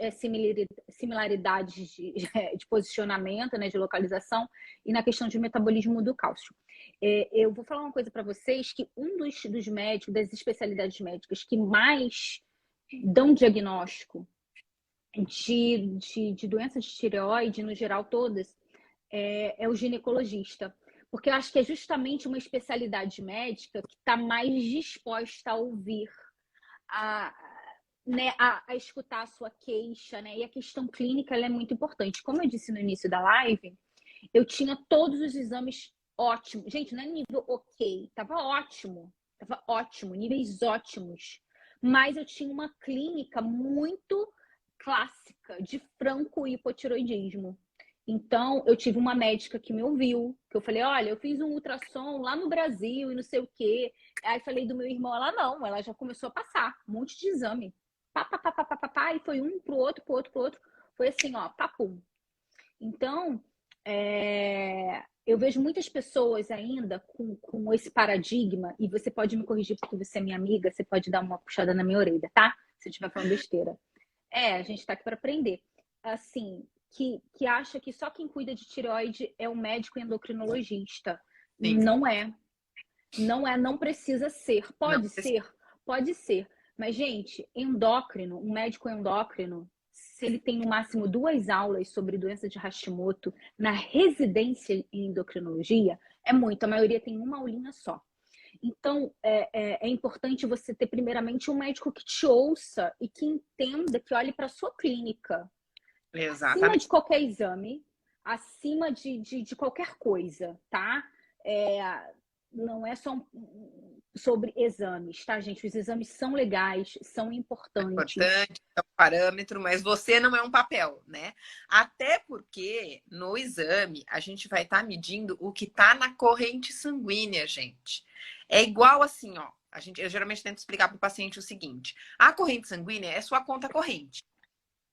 similaridades de posicionamento, né, de localização, e na questão de metabolismo do cálcio. Eu vou falar uma coisa para vocês, que um dos médicos, das especialidades médicas que mais dão diagnóstico de doenças de tireoide, no geral todas, é o ginecologista. Porque eu acho que é justamente uma especialidade médica que está mais disposta a ouvir, né, a escutar a sua queixa, né? E a questão clínica ela é muito importante. Como eu disse no início da live, eu tinha todos os exames ótimos. Gente, não é nível ok, tava ótimo, níveis ótimos. Mas eu tinha uma clínica muito clássica de franco hipotiroidismo. Então, eu tive uma médica que me ouviu, que eu falei, olha, eu fiz um ultrassom lá no Brasil e não sei o quê. Aí falei do meu irmão, ela não, ela já começou a passar um monte de exame. E foi um pro outro, pro outro, pro outro. Foi assim, ó, papum. Então, eu vejo muitas pessoas ainda com esse paradigma, e você pode me corrigir porque você é minha amiga, você pode dar uma puxada na minha orelha, tá? Se eu estiver falando besteira. A gente tá aqui para aprender. Assim, que acha que só quem cuida de tireoide é o médico endocrinologista. Sim. Não é. Não é, não precisa ser. Pode Não, ser, pode ser. Mas, gente, endócrino, um médico endócrino, se ele tem no máximo 2 aulas sobre doença de Hashimoto na residência em endocrinologia, é muito. A maioria tem uma aulinha só. Então, é importante você ter, primeiramente, um médico que te ouça e que entenda, que olhe para a sua clínica. Acima de qualquer exame, acima de qualquer coisa, tá? Não é só sobre exames, tá, gente? Os exames são legais, são importantes. Importante, é um parâmetro, mas você não é um papel, né? Até porque no exame a gente vai estar medindo o que está na corrente sanguínea, gente. É igual assim, ó. Eu geralmente tento explicar para o paciente o seguinte: a corrente sanguínea é sua conta corrente.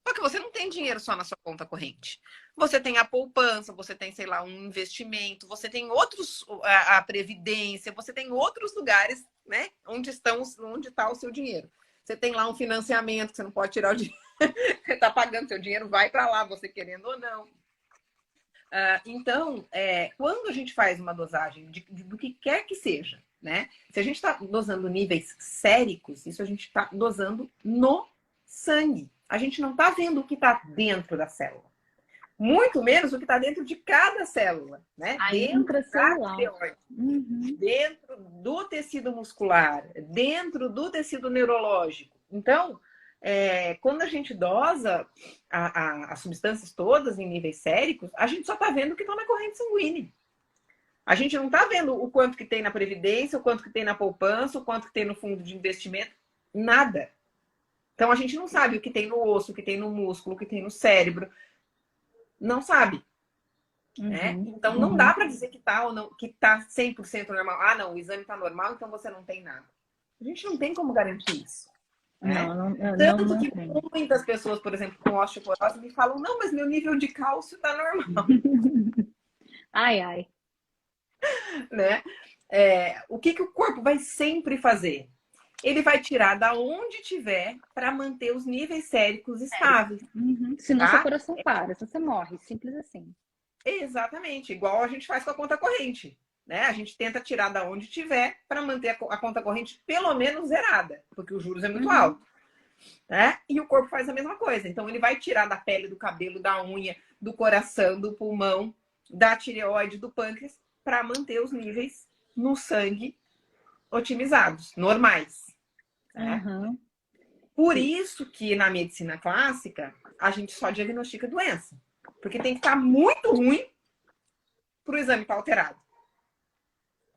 Só que você não tem dinheiro só na sua conta corrente. Você tem a poupança, você tem, sei lá, um investimento, você tem outros, a previdência, você tem outros lugares, né? Onde está o seu dinheiro. Você tem lá um financiamento que você não pode tirar o dinheiro. Você está pagando, seu dinheiro vai para lá, você querendo ou não. Então, quando a gente faz uma dosagem do que quer que seja, né? Se a gente está dosando níveis séricos, isso a gente está dosando no sangue. A gente não está vendo o que está dentro da célula. Muito menos o que está dentro de cada célula, né? Dentro da tireoide, dentro do tecido muscular, dentro do tecido neurológico. Então, quando a gente dosa as substâncias todas em níveis séricos, a gente só está vendo o que está na corrente sanguínea. A gente não está vendo o quanto que tem na previdência, o quanto que tem na poupança, o quanto que tem no fundo de investimento, nada. Então, a gente não sabe o que tem no osso, o que tem no músculo, o que tem no cérebro. Não sabe. Né? Então, não dá para dizer que tá ou não, que tá 100% normal. Ah, não, o exame tá normal, então você não tem nada. A gente não tem como garantir isso. Né? Tanto que muitas pessoas, por exemplo, com osteoporose, me falam, não, mas meu nível de cálcio tá normal. Ai. Né? O que o corpo vai sempre fazer? Ele vai tirar da onde tiver para manter os níveis séricos estáveis. Senão seu coração para, senão você morre. Simples assim. Exatamente. Igual a gente faz com a conta corrente. Né? A gente tenta tirar da onde tiver para manter a conta corrente pelo menos zerada. Porque os juros é muito alto. Né? E o corpo faz a mesma coisa. Então, ele vai tirar da pele, do cabelo, da unha, do coração, do pulmão, da tireoide, do pâncreas, para manter os níveis no sangue otimizados, normais. Por isso que na medicina clássica a gente só diagnostica doença. Porque tem que estar muito ruim para o exame estar alterado.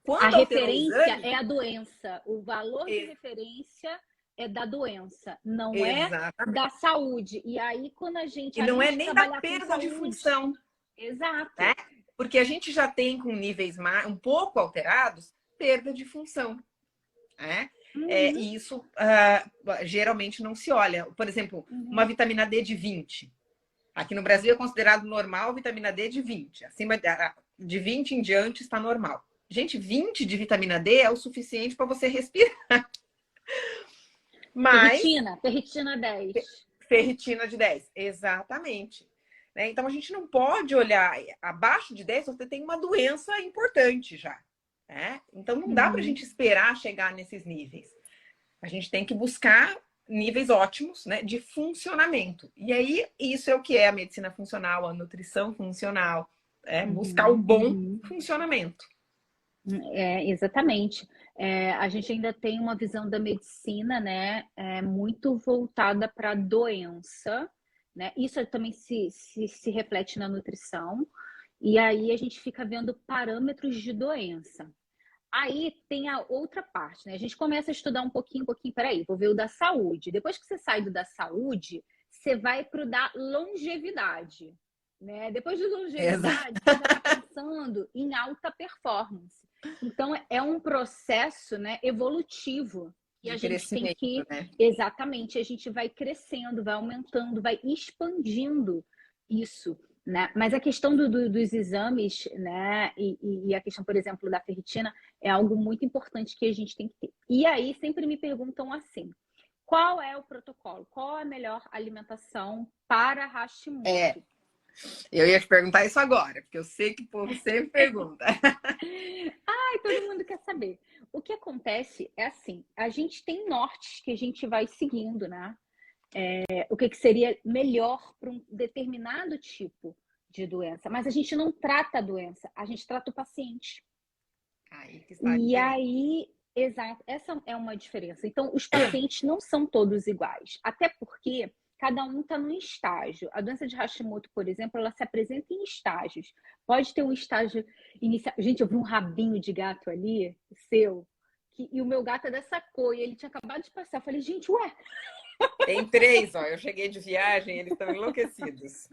Quando a referência é a doença. O valor de referência é da doença, não é da saúde. E aí, quando a gente... E não é nem da perda de função. Exato. Né? Porque a gente já tem com níveis um pouco alterados, perda de função. Né? E isso geralmente não se olha. Por exemplo, uma vitamina D de 20. Aqui no Brasil é considerado normal vitamina D de 20. Acima de 20 em diante está normal. Gente, 20 de vitamina D é o suficiente para você respirar. Mas... Ferritina 10. Ferritina de 10, exatamente. Né? Então, a gente não pode olhar abaixo de 10, você tem uma doença importante já. Né? Então, não dá para a gente esperar chegar nesses níveis. A gente tem que buscar níveis ótimos, né, de funcionamento. E aí, isso é o que é a medicina funcional, a nutrição funcional. Buscar o bom funcionamento. Exatamente. A gente ainda tem uma visão da medicina, né, muito voltada para a doença, né? Isso também se reflete na nutrição. E aí a gente fica vendo parâmetros de doença. Aí tem a outra parte, né? A gente começa a estudar um pouquinho, peraí, vou ver o da saúde. Depois que você sai do da saúde, você vai para o da longevidade, né? Depois de longevidade, você já está pensando em alta performance. Então, é um processo, né, evolutivo. E a gente tem que... Né? Exatamente, a gente vai crescendo, vai aumentando, vai expandindo isso. Né? Mas a questão dos exames, né, e a questão, por exemplo, da ferritina é algo muito importante que a gente tem que ter. E aí sempre me perguntam assim, qual é o protocolo? Qual é a melhor alimentação para Hashimoto? Eu ia te perguntar isso agora, porque eu sei que o povo sempre pergunta. Ai, todo mundo quer saber. O que acontece é assim, a gente tem nortes que a gente vai seguindo, né? O que seria melhor para um determinado tipo de doença. Mas a gente não trata a doença, a gente trata o paciente. Aí que está Exato, essa é uma diferença. Então, os pacientes não são todos iguais, até porque cada um está num estágio. A doença de Hashimoto, por exemplo, ela se apresenta em estágios. Pode ter um estágio inicial. Gente, eu vi um rabinho de gato ali, seu, e o meu gato é dessa cor, e ele tinha acabado de passar. Eu falei, gente, ué, Tem 3, ó. Eu cheguei de viagem, eles estão enlouquecidos.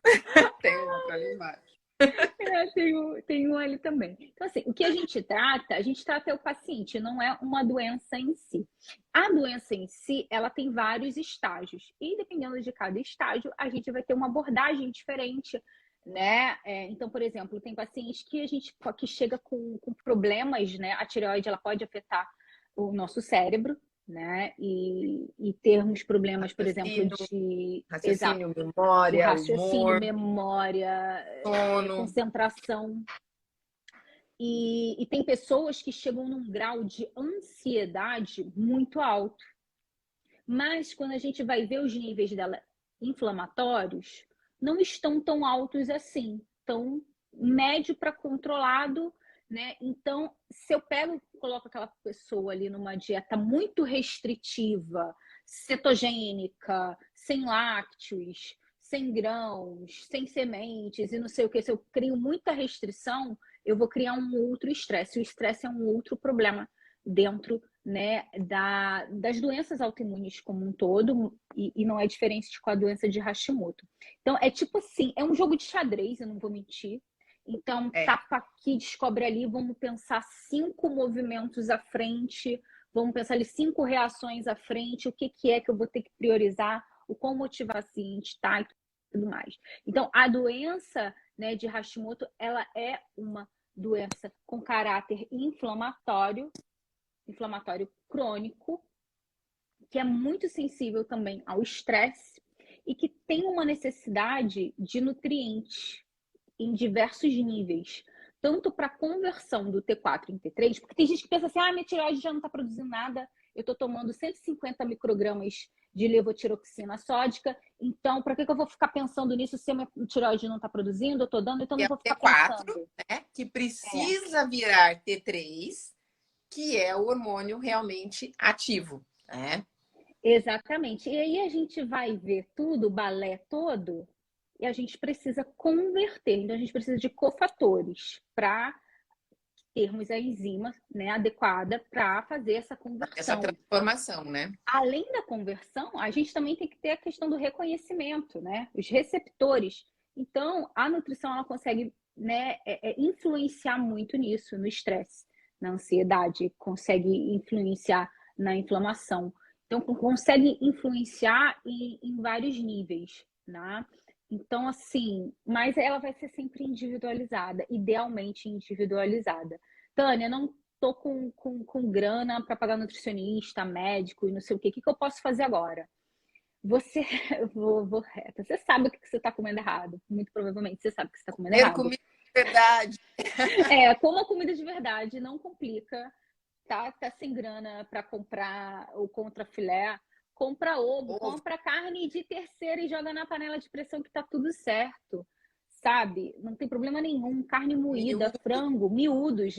Tem um ali embaixo. tem um ali também. Então, assim, o que a gente trata o paciente, não é uma doença em si. A doença em si, ela tem vários estágios. E dependendo de cada estágio, a gente vai ter uma abordagem diferente, né? Então, por exemplo, tem pacientes que chega com problemas, né? A tireoide, ela pode afetar o nosso cérebro, né? E termos problemas, por exemplo, Raciocínio, de memória, raciocínio, humor, memória, sono. concentração. E tem pessoas que chegam num grau de ansiedade muito alto. Mas quando a gente vai ver os níveis dela inflamatórios, não estão tão altos assim. Estão médio para controlado, né? Então, se eu coloco aquela pessoa ali numa dieta muito restritiva, cetogênica, sem lácteos, sem grãos, sem sementes e não sei o que, se eu crio muita restrição, eu vou criar um outro estresse. O estresse é um outro problema dentro, né, das doenças autoimunes como um todo, e não é diferente com a doença de Hashimoto. Então, é tipo assim, é um jogo de xadrez, eu não vou mentir. Então, tapa aqui, descobre ali, vamos pensar 5 movimentos à frente, vamos pensar ali 5 reações à frente, o que é que eu vou ter que priorizar, o quão motivar o paciente, tá, e tudo mais. Então, a doença, né, de Hashimoto, ela é uma doença com caráter inflamatório crônico, que é muito sensível também ao estresse e que tem uma necessidade de nutrientes em diversos níveis, tanto para a conversão do T4 em T3, porque tem gente que pensa assim, minha tireoide já não está produzindo nada, eu estou tomando 150 microgramas de levotiroxina sódica, então para que eu vou ficar pensando nisso se a minha tireoide não está produzindo, eu estou dando, então não vou ficar T4, pensando. né, que precisa virar T3, que é o hormônio realmente ativo, né? Exatamente. E aí a gente vai ver tudo, o balé todo, e a gente precisa converter. Então, a gente precisa de cofatores para termos a enzima, né, adequada para fazer essa conversão. Essa transformação, né? Além da conversão, a gente também tem que ter a questão do reconhecimento, né? Os receptores. Então, a nutrição ela consegue, né, influenciar muito nisso, no estresse, na ansiedade, consegue influenciar na inflamação. Então, consegue influenciar em vários níveis, né? Então, assim, mas ela vai ser sempre individualizada, idealmente individualizada. Tânia, não tô com grana para pagar nutricionista, médico e não sei o quê. O que eu posso fazer agora? Você, vou reta. Você sabe o que você está comendo errado. Muito provavelmente você sabe o que você está comendo errado. Comida de verdade. Coma comida de verdade, não complica. Tá sem grana para comprar o contrafilé, compra ovo, compra carne de terceira e joga na panela de pressão que tá tudo certo, sabe? Não tem problema nenhum. Carne moída, frango, miúdos,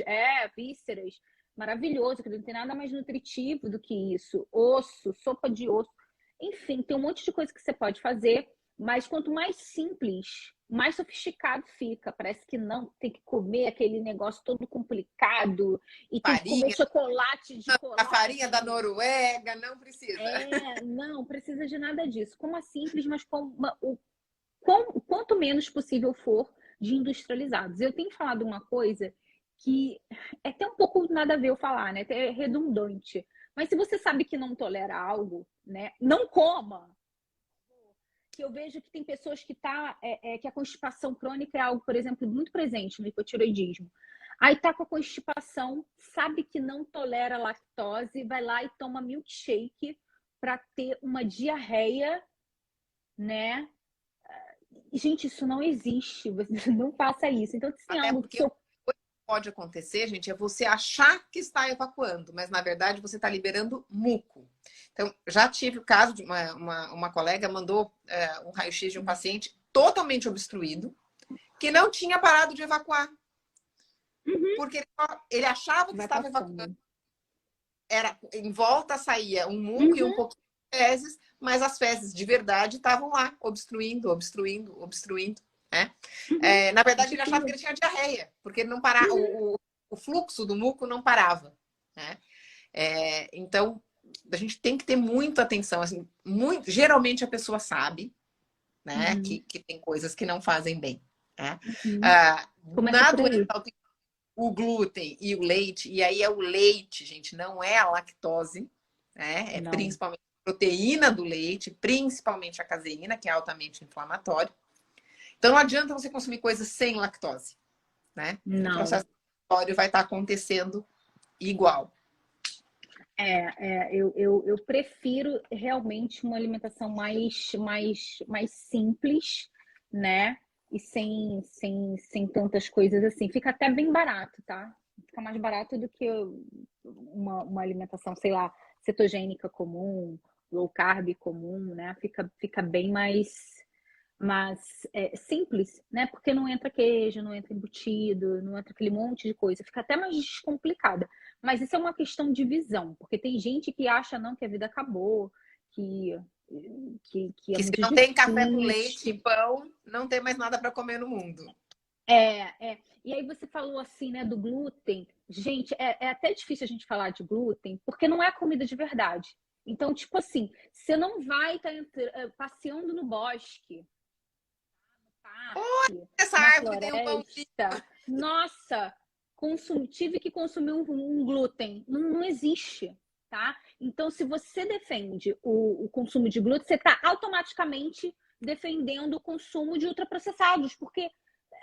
vísceras, maravilhoso, que não tem nada mais nutritivo do que isso. Osso, sopa de osso. Enfim, tem um monte de coisa que você pode fazer, mas quanto mais simples, mais sofisticado fica. Parece que não, tem que comer aquele negócio todo complicado e tem que comer chocolate de colar. A farinha da Noruega, não precisa. Não precisa de nada disso. Coma simples, mas quanto menos possível for de industrializados. Eu tenho falado uma coisa que é até um pouco nada a ver eu falar, né? É redundante. Mas se você sabe que não tolera algo, né? Não coma. Que eu vejo que tem pessoas que que a constipação crônica é algo, por exemplo, muito presente no hipotireoidismo. Aí tá com a constipação, sabe que não tolera lactose, vai lá e toma milkshake para ter uma diarreia, né? Gente, isso não existe. Você não faça isso. Então, assim, até algo que pode acontecer, gente, é você achar que está evacuando, mas na verdade você está liberando muco. Então, já tive o caso de uma colega mandou um raio-x de um paciente totalmente obstruído, que não tinha parado de evacuar. Porque ele achava que estava evacuando. em volta saía um muco e um pouquinho de fezes, mas as fezes de verdade estavam lá, obstruindo, obstruindo, obstruindo. Né? Na verdade, ele achava que ele tinha diarreia, porque ele não parava, o fluxo do muco não parava. Né? Então, a gente tem que ter muita atenção. Assim, geralmente a pessoa sabe, né, que tem coisas que não fazem bem. Né? Na doença autoimune, o glúten e o leite, e aí é o leite, gente, não é a lactose, né? Principalmente a proteína do leite, principalmente a caseína, que é altamente inflamatório. Então não adianta você consumir coisas sem lactose, né? Não. O processo inflamatório vai estar acontecendo igual. Eu prefiro realmente uma alimentação mais simples, né? E sem tantas coisas assim. Fica até bem barato, tá? Fica mais barato do que uma alimentação, sei lá, cetogênica comum, low carb comum, né? Fica bem mais simples, né? Porque não entra queijo, não entra embutido, não entra aquele monte de coisa. Fica até mais descomplicada. Mas isso é uma questão de visão, porque tem gente que acha não que a vida acabou, que é Que se muito não tem café com difícil. leite e pão, não tem mais nada para comer no mundo. E aí você falou assim, né, do glúten. Gente, é até difícil a gente falar de glúten, porque não é comida de verdade. Então, tipo assim, você não vai estar passeando no bosque, Essa na árvore tem um pãozinho. floresta. Nossa, tive que consumir um glúten. Não existe, tá? Então, se você defende o consumo de glúten, você está automaticamente defendendo o consumo de ultraprocessados, porque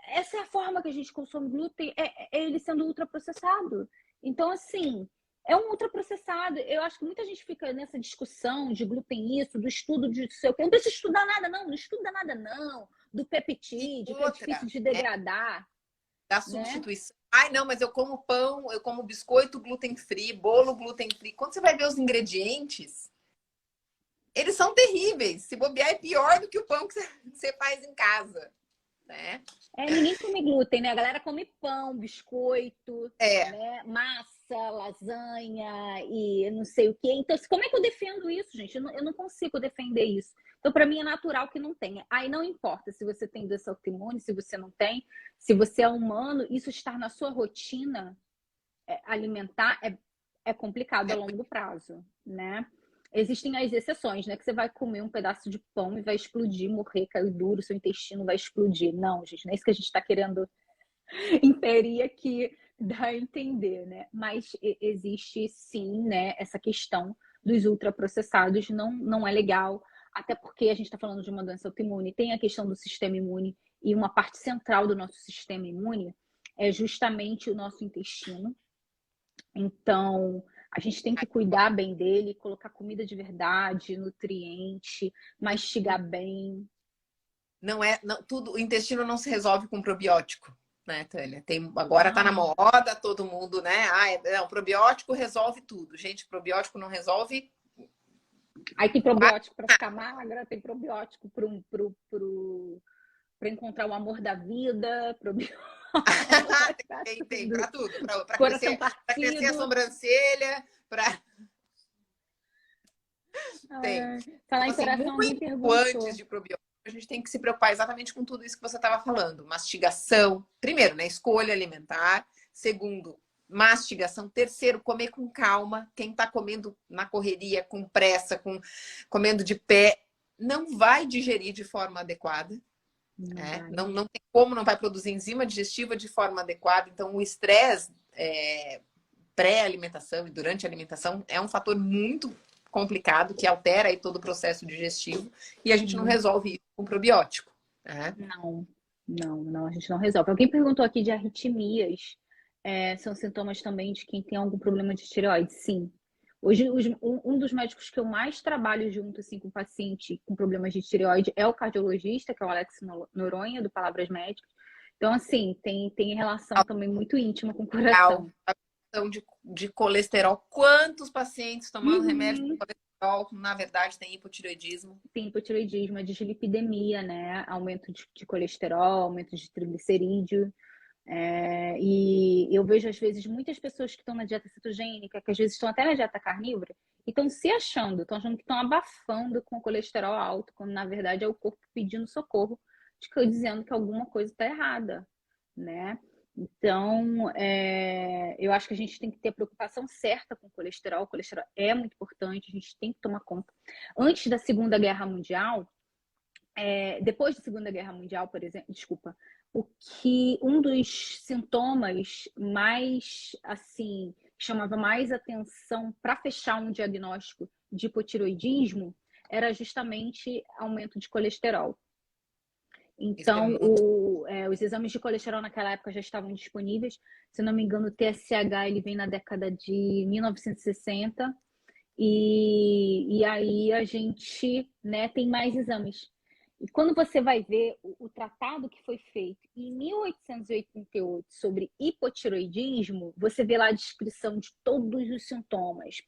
essa é a forma que a gente consome glúten, é ele sendo ultraprocessado. Então, assim, é um ultraprocessado. Eu acho que muita gente fica nessa discussão de glúten isso, do estudo de sei o quê. Não precisa estudar nada, não estuda nada, não. Do peptídeo, que é difícil de degradar. Da substituição. Ai, não, mas eu como pão, eu como biscoito gluten free, bolo gluten free. Quando você vai ver os ingredientes, eles são terríveis. Se bobear, é pior do que o pão que você faz em casa. Né? Ninguém come glúten, né? A galera come pão, biscoito, né? Massa, lasanha e não sei o quê. Então, como é que eu defendo isso, gente? Eu não consigo defender isso. Então, para mim, é natural que não tenha. Aí não importa se você tem doença autoimune, se você não tem, se você é humano, isso estar na sua rotina alimentar é complicado a longo prazo, né? Existem as exceções, né? Que você vai comer um pedaço de pão e vai explodir, morrer, cair duro, seu intestino vai explodir. Não, gente, não é isso que a gente está querendo inferir aqui, dar a entender, né? Mas existe sim, né? Essa questão dos ultraprocessados não é legal, até porque a gente está falando de uma doença autoimune, tem a questão do sistema imune, e uma parte central do nosso sistema imune é justamente o nosso intestino. Então, a gente tem que cuidar bem dele, colocar comida de verdade, nutriente, mastigar bem. Tudo, o intestino não se resolve com probiótico, né, Tânia? Agora tá na moda, todo mundo, né? O probiótico resolve tudo. Gente, probiótico não resolve. Aí tem probiótico para ficar magra, tem probiótico para encontrar o amor da vida, probiótico. Tem para tudo, para crescer a sobrancelha, para tem. Falar Então, em coração, alguém perguntou. Antes de probiótico, a gente tem que se preocupar exatamente com tudo isso que você estava falando. Mastigação, primeiro, né? Escolha alimentar. Segundo, mastigação. Terceiro, comer com calma. Quem está comendo na correria, com pressa, comendo de pé, não vai digerir de forma adequada. Não tem como, não vai produzir enzima digestiva de forma adequada. Então, o estresse pré-alimentação e durante a alimentação é um fator muito complicado que altera aí todo o processo digestivo e a gente não resolve isso com probiótico. Não, a gente não resolve. Alguém perguntou aqui de arritmias. São sintomas também de quem tem algum problema de tireoide? Sim. Hoje, um dos médicos que eu mais trabalho junto assim, com paciente com problemas de tireoide é o cardiologista, que é o Alex Noronha, do Palavras Médicas. Então, assim, tem relação também muito íntima com o coração. De colesterol. Quantos pacientes tomando remédio de colesterol, na verdade, tem hipotireoidismo? Tem hipotireoidismo, a dislipidemia, né? Aumento de colesterol, aumento de triglicerídeo. E eu vejo, às vezes, muitas pessoas que estão na dieta cetogênica, que às vezes estão até na dieta carnívora, e estão se achando, estão achando que estão abafando com o colesterol alto, quando na verdade é o corpo pedindo socorro, dizendo que alguma coisa está errada, né? Então, eu acho que a gente tem que ter a preocupação certa com o colesterol. O colesterol é muito importante, a gente tem que tomar conta. Antes da Segunda Guerra Mundial, depois da Segunda Guerra Mundial, por exemplo, desculpa, um dos sintomas mais, assim, chamava mais atenção para fechar um diagnóstico de hipotiroidismo era justamente aumento de colesterol. Então, os exames de colesterol naquela época já estavam disponíveis. Se não me engano, o TSH ele vem na década de 1960. E aí a gente, né, tem mais exames. E quando você vai ver o tratado que foi feito em 1888 sobre hipotiroidismo, você vê lá a descrição de todos os sintomas.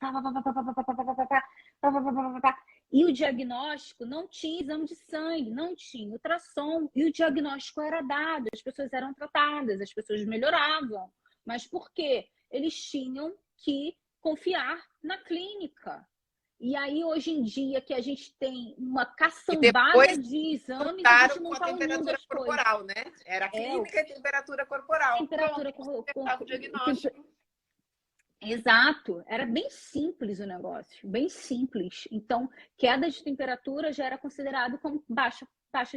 E o diagnóstico não tinha exame de sangue, não tinha ultrassom. E o diagnóstico era dado, as pessoas eram tratadas, as pessoas melhoravam. Mas por quê? Eles tinham que confiar na clínica. E aí, hoje em dia, que a gente tem uma caçambada de exames, a gente não está unindo as corporal, coisas. né? Era clínica e temperatura corporal. Temperatura corporal. Diagnóstico. Exato. Era bem simples o negócio, bem simples. Então, queda de temperatura já era considerado como baixa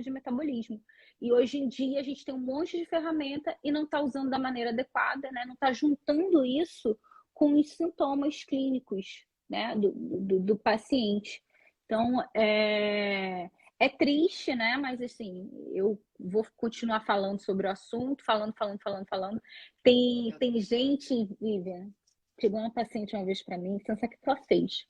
de metabolismo. E hoje em dia a gente tem um monte de ferramenta e não está usando da maneira adequada, né? Não está juntando isso com os sintomas clínicos, né, do paciente. Então, é triste, né? Mas, assim, eu vou continuar falando sobre o assunto, falando. Tem gente, Vivian, chegou uma paciente uma vez para mim, pensa que só fez.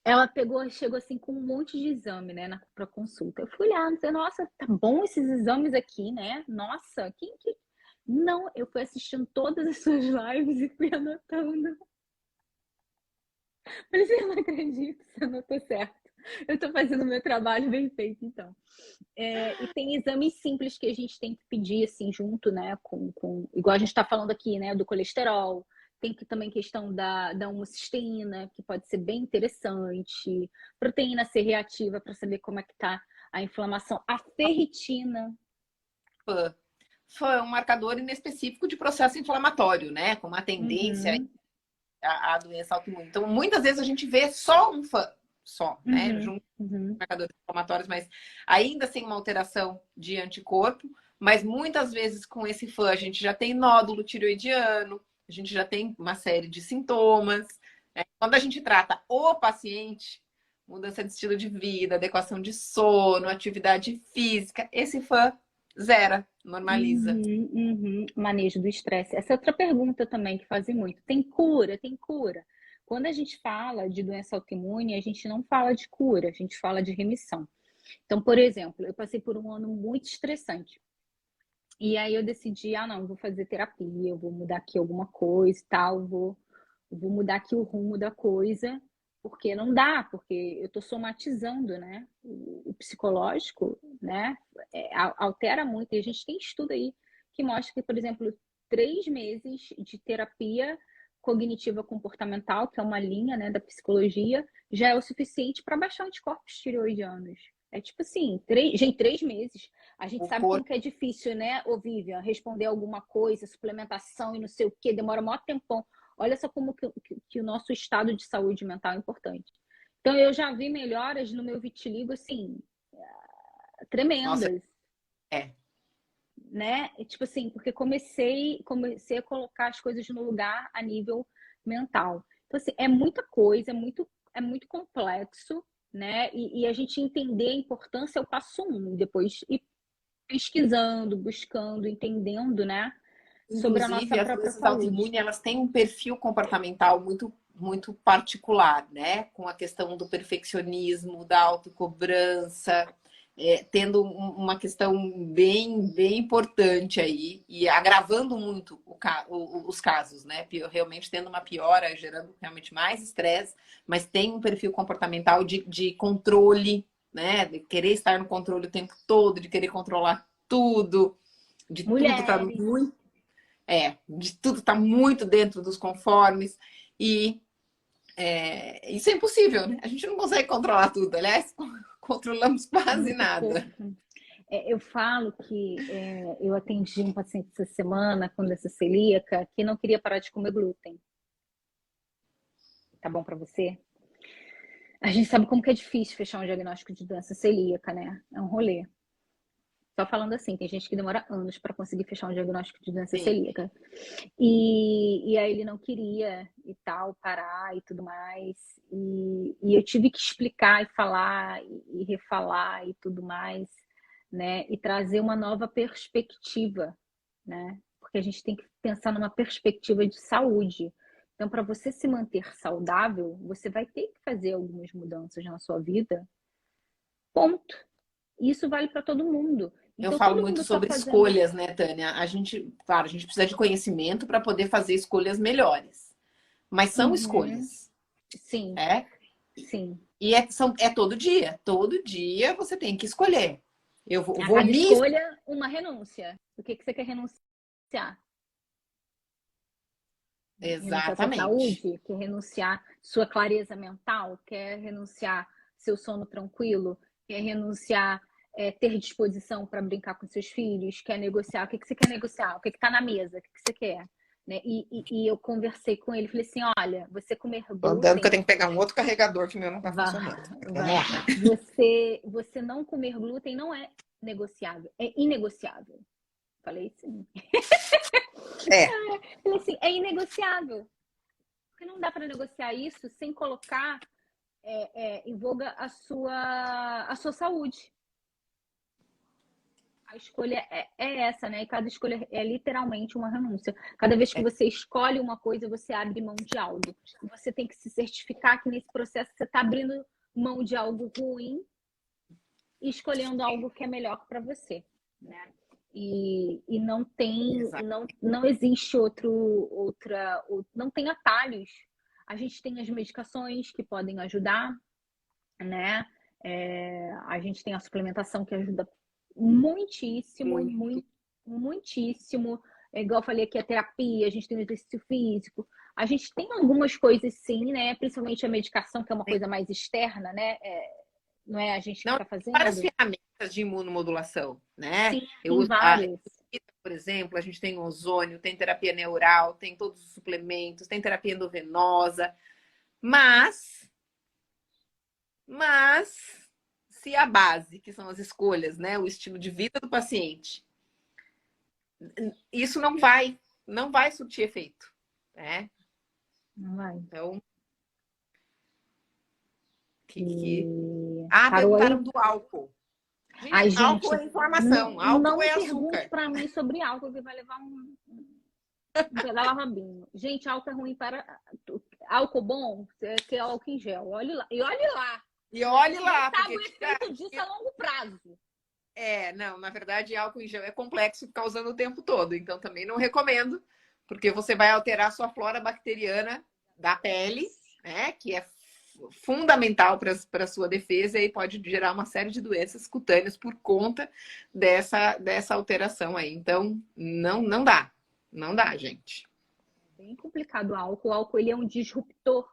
Ela chegou assim com um monte de exame, né, para consulta. Eu fui olhar, disse, nossa, tá bom esses exames aqui, né? Nossa, que... Não, eu fui assistindo todas as suas lives e fui anotando. Falei, você não acredito, você anotou certo. Eu tô fazendo o meu trabalho bem feito, então. E tem exames simples que a gente tem que pedir, assim, junto, né, igual a gente tá falando aqui, né, do colesterol. Tem também questão da homocisteína, que pode ser bem interessante. Proteína C reativa, para saber como é que tá a inflamação. A ferritina. Foi um marcador inespecífico de processo inflamatório, né? Com uma tendência à doença autoimune. Então, muitas vezes a gente vê só um fã, né? Junto com marcadores inflamatórios, mas ainda sem uma alteração de anticorpo. Mas muitas vezes com esse fã a gente já tem nódulo tireoidiano, a gente já tem uma série de sintomas. Né? Quando a gente trata o paciente, mudança de estilo de vida, adequação de sono, atividade física, esse fã zera, normaliza. Manejo do estresse. Essa é outra pergunta também que fazem muito. Tem cura? Tem cura? Quando a gente fala de doença autoimune, a gente não fala de cura, a gente fala de remissão. Então, por exemplo, eu passei por um ano muito estressante. E aí eu decidi, não, vou fazer terapia, eu vou mudar aqui alguma coisa e tal, vou mudar aqui o rumo da coisa, porque não dá, porque eu tô somatizando, né? O psicológico, né? Altera muito. E a gente tem estudo aí que mostra que, por exemplo, 3 meses de terapia cognitiva comportamental, que é uma linha, né, da psicologia, já é o suficiente para baixar anticorpos tireoidianos. É tipo assim, 3 meses. A gente sabe como que é difícil, né, Vivian, responder alguma coisa, suplementação e não sei o quê, demora um maior tempão. Olha só como que o nosso estado de saúde mental é importante. Então, eu já vi melhoras no meu vitiligo, assim, tremendas. Nossa, né? Tipo assim, porque comecei a colocar as coisas no lugar a nível mental. Então, assim, é muita coisa, é muito complexo, né? E a gente entender a importância é o passo 1, depois ir pesquisando, buscando, entendendo, né? Sobre a nossa própria saúde. As doenças autoimunes, elas têm um perfil comportamental muito particular, né? Com a questão do perfeccionismo, da autocobrança, tendo uma questão bem importante aí e agravando muito os casos, né? Realmente tendo uma piora, gerando realmente mais estresse, mas tem um perfil comportamental de controle, né? De querer estar no controle o tempo todo, de querer controlar tudo. De tudo tá Mulheres. muito, de tudo tá muito dentro dos conformes e isso é impossível, né? A gente não consegue controlar tudo, aliás, controlamos quase Muito nada. pouco. Eu falo que eu atendi um paciente essa semana com doença celíaca que não queria parar de comer glúten. Tá bom para você? A gente sabe como que é difícil fechar um diagnóstico de doença celíaca, né? É um rolê. Só falando assim, tem gente que demora anos para conseguir fechar um diagnóstico de doença Sim. celíaca. E aí ele não queria e tal, parar e tudo mais. E eu tive que explicar e falar e refalar e tudo mais, né? E trazer uma nova perspectiva, né? Porque a gente tem que pensar numa perspectiva de saúde. Então, para você se manter saudável, você vai ter que fazer algumas mudanças na sua vida. Ponto. Isso vale para todo mundo. Eu Então, falo todo muito mundo está sobre fazendo. escolhas, né, Tânia? Claro, a gente precisa de conhecimento para poder fazer escolhas melhores. Mas são Uhum. escolhas, Sim, é? sim. E é todo dia. Todo dia você tem que escolher. Eu vou, A vou cada me. escolha, uma renúncia. O que você quer renunciar? Renunciar sua Exatamente. saúde? Quer renunciar sua clareza mental? Quer renunciar seu sono tranquilo? Quer renunciar ter disposição para brincar com seus filhos? Quer negociar? O que você quer negociar? O que está na mesa? O que você quer? Né? E eu conversei com ele, falei assim, olha, você comer Tô andando que eu glúten, tenho que pegar um outro carregador que o meu não tá vai, funcionando. Vamos vai. lá. Você não comer glúten não é negociável, é inegociável. Falei sim. É, Falei assim, é inegociável. Porque não dá para negociar isso sem colocar em voga a sua saúde. A escolha é essa, né? E cada escolha é literalmente uma renúncia. Cada vez que é. você escolhe uma coisa, você abre mão de algo. E você tem que se certificar que nesse processo você está abrindo mão de algo ruim e escolhendo algo que é melhor para você, né? E não tem, Exato. não existe não tem atalhos. A gente tem as medicações que podem ajudar, né? A gente tem a suplementação que ajuda muitíssimo, Muito. muitíssimo. Igual eu falei aqui, a terapia, a gente tem o exercício físico. A gente tem algumas coisas sim, né? Principalmente a medicação, que é uma coisa mais externa, né? Não é a gente que Não, está tem várias fazendo. ferramentas de imunomodulação, né? Sim, Eu tem uso várias. por exemplo, a gente tem ozônio, tem terapia neural, tem todos os suplementos, tem terapia endovenosa, mas se a base, que são as escolhas, né, o estilo de vida do paciente, isso não vai surtir efeito, né? Não vai. Então, Parou perguntaram aí? do álcool. Ai, Gente, álcool gente, é informação, não álcool me é pergunte açúcar. para mim sobre álcool, que vai levar um pedala rabinho. Gente, álcool é ruim para. Álcool bom, você quer álcool em gel. Olhe lá. E olhe lá. E olhe Quem lá, sabe porque o efeito disso a longo prazo. não, na verdade, álcool em gel é complexo ficar usando o tempo todo, então também não recomendo, porque você vai alterar a sua flora bacteriana da pele, né, que é fundamental para a sua defesa e pode gerar uma série de doenças cutâneas por conta dessa alteração aí. Então, não dá. Não dá, gente. Bem complicado o álcool. O álcool ele é um disruptor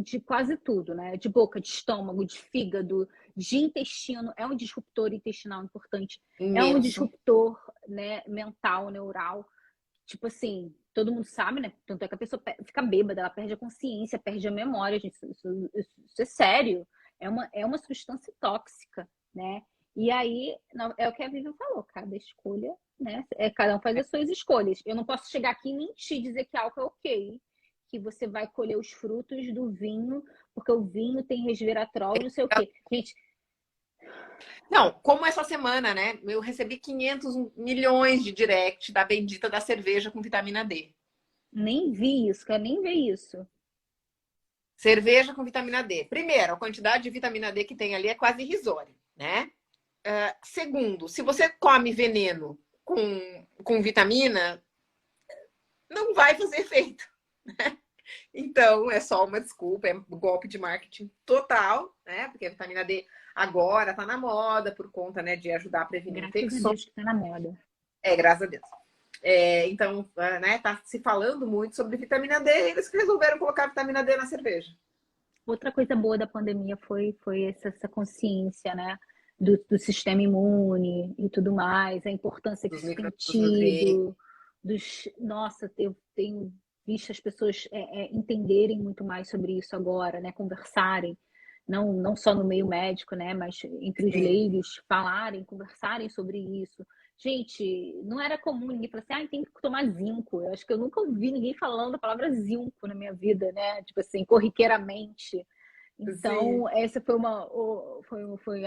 de quase tudo, né? De boca, de estômago, de fígado, de intestino. É um disruptor intestinal importante. É um Imenso. disruptor, né, mental, neural. Tipo assim, todo mundo sabe, né? Tanto é que a pessoa fica bêbada, ela perde a consciência, perde a memória, gente. Isso é sério. É uma substância tóxica, né? E aí, é o que a Vivian falou, cada escolha, né? Cada um faz as suas escolhas. Eu não posso chegar aqui e mentir, dizer que álcool é ok, que você vai colher os frutos do vinho, porque o vinho tem resveratrol, não sei o quê. Gente, Não, como essa semana, né? Eu recebi 500 milhões de direct da bendita da cerveja com vitamina D. nem vi isso, quero nem ver isso. Cerveja com vitamina D. Primeiro, a quantidade de vitamina D que tem ali é quase irrisória, né? Segundo, se você come veneno com vitamina, não vai fazer efeito. Né? Então, é só uma desculpa, é um golpe de marketing total, né? Porque a vitamina D agora tá na moda por conta, né, de ajudar a prevenir Graças a infecções. Deus que tá na moda. Graças a Deus. Então, né, tá se falando muito sobre vitamina D, e eles resolveram colocar vitamina D na cerveja. Outra coisa boa da pandemia foi essa consciência, né? Do sistema imune e tudo mais, a importância que Dos isso tem micro-nutrientes. tido, Nossa, eu tenho visto as pessoas entenderem muito mais sobre isso agora, né? Conversarem, não só no meio médico, né? Mas entre os Sim. leigos, falarem, conversarem sobre isso. Gente, não era comum ninguém falar assim, tem que tomar zinco. Eu acho que eu nunca ouvi ninguém falando a palavra zinco na minha vida, né? Tipo assim, corriqueiramente. Então, Sim. essa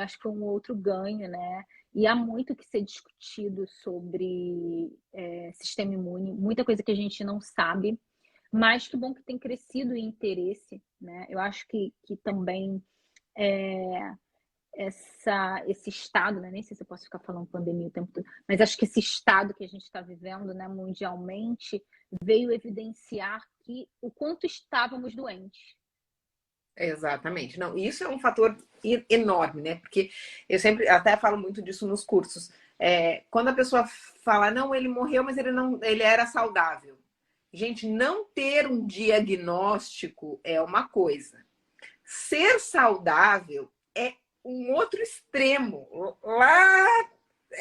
acho que foi um outro ganho, né? E há muito que ser discutido sobre sistema imune, muita coisa que a gente não sabe, mas que bom que tem crescido o interesse, né? Eu acho que também esse estado, né? Nem sei se eu posso ficar falando pandemia o tempo todo, mas acho que esse estado que a gente está vivendo, né, mundialmente, veio evidenciar o quanto estávamos doentes. Exatamente. Não, isso é um fator enorme, né? Porque eu sempre até falo muito disso nos cursos. Quando a pessoa fala, não, ele morreu, mas ele era saudável. Gente, não ter um diagnóstico é uma coisa. Ser saudável é um outro extremo. Lá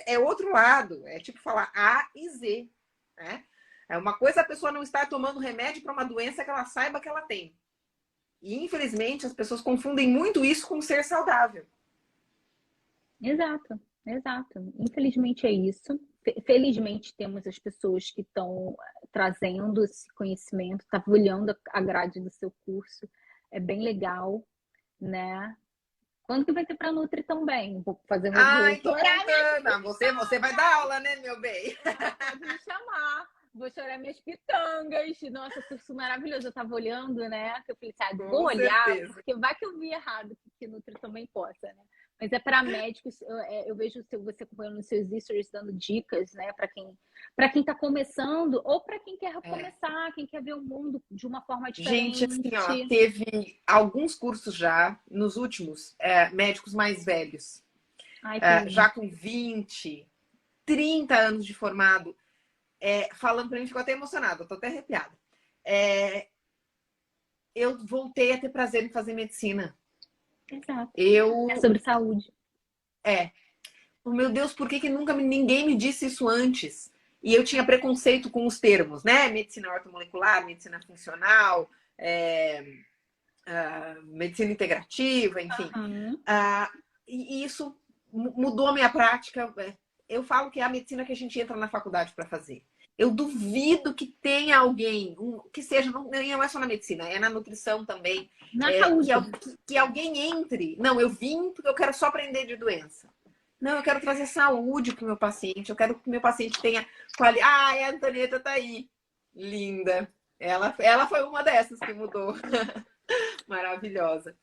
é outro lado. É tipo falar A e Z, né? É uma coisa a pessoa não estar tomando remédio para uma doença que ela saiba que ela tem. E, infelizmente, as pessoas confundem muito isso com ser saudável. Exato, exato. Infelizmente é isso. Felizmente temos as pessoas que estão trazendo esse conhecimento, tá olhando a grade do seu curso. É bem legal, né? Quando que vai ter para Nutri também? Vou fazer meu Ai, tô chorar minhas contando. Você vai dar aula, né, meu bem? pode me chamar. Vou chorar minhas pitangas. Nossa, curso maravilhoso. Eu tava olhando, né? Que eu falei, vou Com olhar, certeza. porque vai que eu vi errado, que Nutri também possa, né? Mas é para médicos. Eu vejo você acompanhando nos seus stories dando dicas, né? Para quem tá começando ou para quem quer começar, quem quer ver o mundo de uma forma Gente, diferente. assim, ó, teve alguns cursos já, nos últimos, médicos mais velhos. Ai, que lindo. Já com 20, 30 anos de formado, falando pra mim, ficou até emocionada, tô até arrepiada. Eu voltei a ter prazer em fazer medicina. Exato. Eu, É sobre saúde. meu Deus, por que nunca ninguém me disse isso antes? E eu tinha preconceito com os termos, né? Medicina ortomolecular, medicina funcional, medicina integrativa, enfim. Uhum. E isso mudou a minha prática. Eu falo que é a medicina que a gente entra na faculdade para fazer. Eu duvido que tenha alguém, que seja, não é só na medicina, é na nutrição também, Na saúde. que alguém entre. Não, eu vim porque eu quero só aprender de doença. Não, eu quero trazer saúde para o meu paciente. Eu quero que o meu paciente tenha qualidade. A Antonieta tá aí. Linda. Ela foi uma dessas que mudou. Maravilhosa.